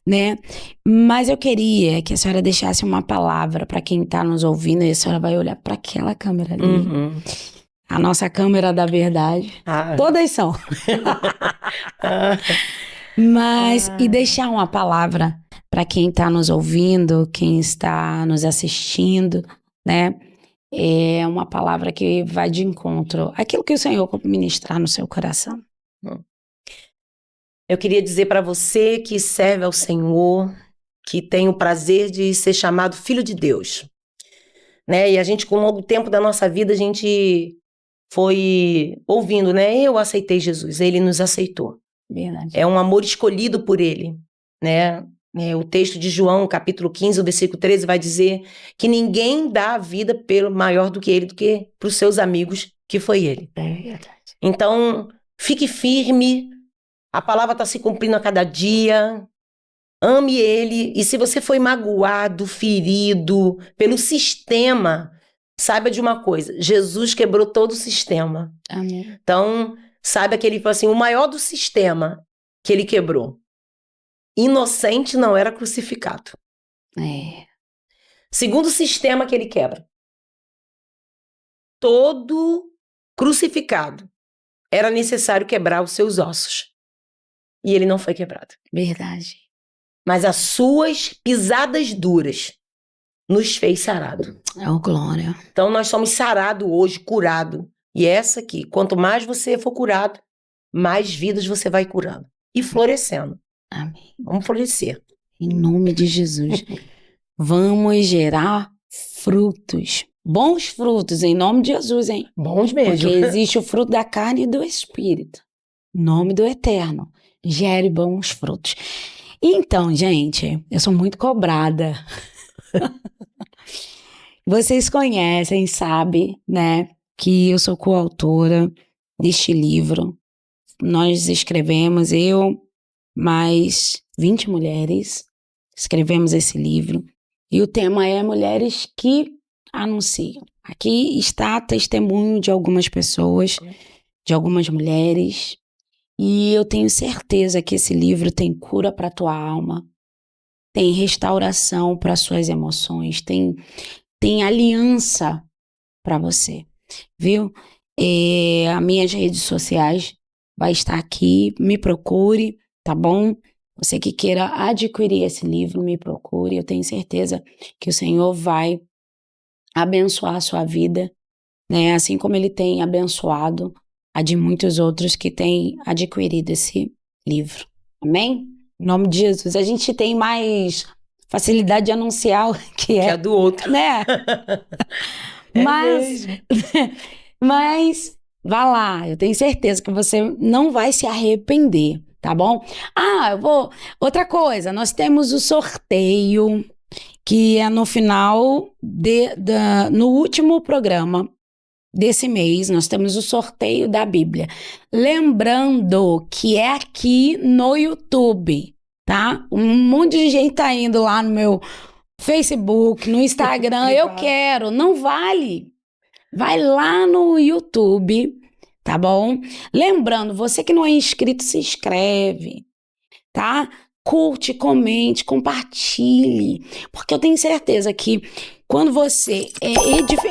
né? Mas eu queria que a senhora deixasse uma palavra para quem está nos ouvindo, e a senhora vai olhar para aquela câmera ali. A nossa câmera da verdade. Todas são. Mas, e deixar uma palavra para quem está nos ouvindo, quem está nos assistindo, né? É uma palavra que vai de encontro àquilo que o Senhor ministrar no seu coração. Eu queria dizer para você que serve ao Senhor, que tem o prazer de ser chamado filho de Deus, né? E a gente, com o longo tempo da nossa vida, a gente foi ouvindo, né? Eu aceitei Jesus, Ele nos aceitou. Verdade. É um amor escolhido por Ele, né? O texto de João, capítulo 15, o versículo 13, vai dizer que ninguém dá a vida pelo maior do que Ele, do que para os seus amigos, que foi Ele. É verdade. Então, fique firme, a palavra está se cumprindo a cada dia, ame Ele, e se você foi magoado, ferido pelo sistema, saiba de uma coisa, Jesus quebrou todo o sistema. Amém. Então, saiba que Ele falou assim, o maior do sistema que Ele quebrou. Inocente não era crucificado. Segundo sistema que Ele quebra, todo crucificado era necessário quebrar os seus ossos. E Ele não foi quebrado. Verdade. Mas as suas pisadas duras nos fez sarado. Glória. Então nós somos sarados hoje, curado. E essa aqui, quanto mais você for curado, mais vidas você vai curando. E florescendo. Amém. Vamos florescer. Em nome de Jesus. Vamos gerar frutos. Bons frutos, em nome de Jesus, hein? Bons mesmo. Porque existe o fruto da carne e do Espírito. Em nome do Eterno. Gere bons frutos. Então, gente, eu sou muito cobrada. Vocês conhecem, sabem, né, que eu sou coautora deste livro. Nós escrevemos, eu, mais 20 mulheres, escrevemos esse livro. E o tema é Mulheres que Anunciam. Aqui está testemunho de algumas pessoas, de algumas mulheres. E eu tenho certeza que esse livro tem cura para a tua alma, tem restauração para suas emoções, tem aliança para você, viu? As minhas redes sociais vai estar aqui, me procure, tá bom? Você que queira adquirir esse livro, me procure. Eu tenho certeza que o Senhor vai abençoar a sua vida, né? Assim como Ele tem abençoado a de muitos outros que têm adquirido esse livro. Amém? Em nome de Jesus. A gente tem mais facilidade de anunciar que é a do outro. Né? Mas vá lá. Eu tenho certeza que você não vai se arrepender, tá bom? Outra coisa, nós temos o sorteio, que é no final, no último programa desse mês, nós temos o sorteio da Bíblia. Lembrando que é aqui no YouTube, tá? Um monte de gente tá indo lá no meu Facebook, no Instagram, eu quero, não vale. Vai lá no YouTube, tá bom? Lembrando, você que não é inscrito, se inscreve, tá? Curte, comente, compartilhe, porque eu tenho certeza que quando você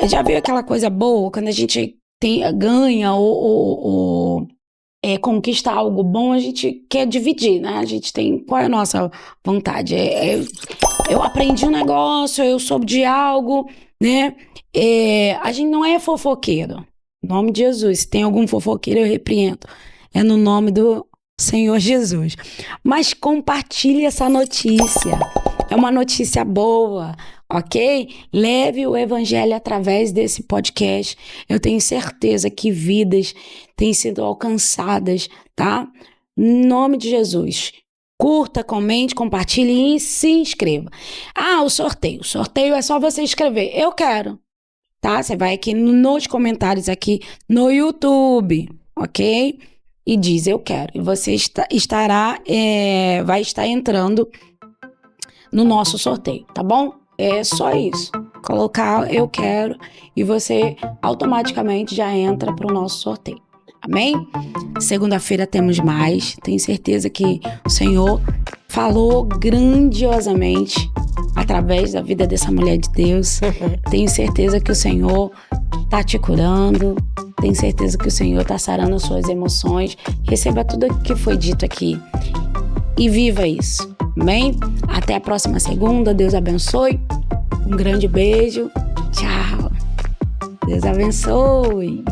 já viu aquela coisa boa, quando a gente ganha ou conquista algo bom, a gente quer dividir, né? A gente tem, qual é a nossa vontade? Eu aprendi um negócio, eu soube de algo, né? A gente não é fofoqueiro. Em nome de Jesus, se tem algum fofoqueiro, eu repreendo. É no nome do Senhor Jesus. Mas compartilhe essa notícia. É uma notícia boa, ok? Leve o evangelho através desse podcast. Eu tenho certeza que vidas têm sido alcançadas, tá? Em nome de Jesus. Curta, comente, compartilhe e se inscreva. O sorteio. O sorteio é só você escrever. Eu quero. Tá? Você vai aqui nos comentários aqui no YouTube, ok? E diz eu quero. E você vai estar entrando no nosso sorteio, tá bom? É só isso. Colocar eu quero e você automaticamente já entra para o nosso sorteio. Amém? Segunda-feira temos mais. Tenho certeza que o Senhor falou grandiosamente através da vida dessa mulher de Deus. Tenho certeza que o Senhor está te curando. Tenho certeza que o Senhor está sarando as suas emoções. Receba tudo o que foi dito aqui e viva isso. Amém? Até a próxima segunda. Deus abençoe. Um grande beijo. Tchau. Deus abençoe.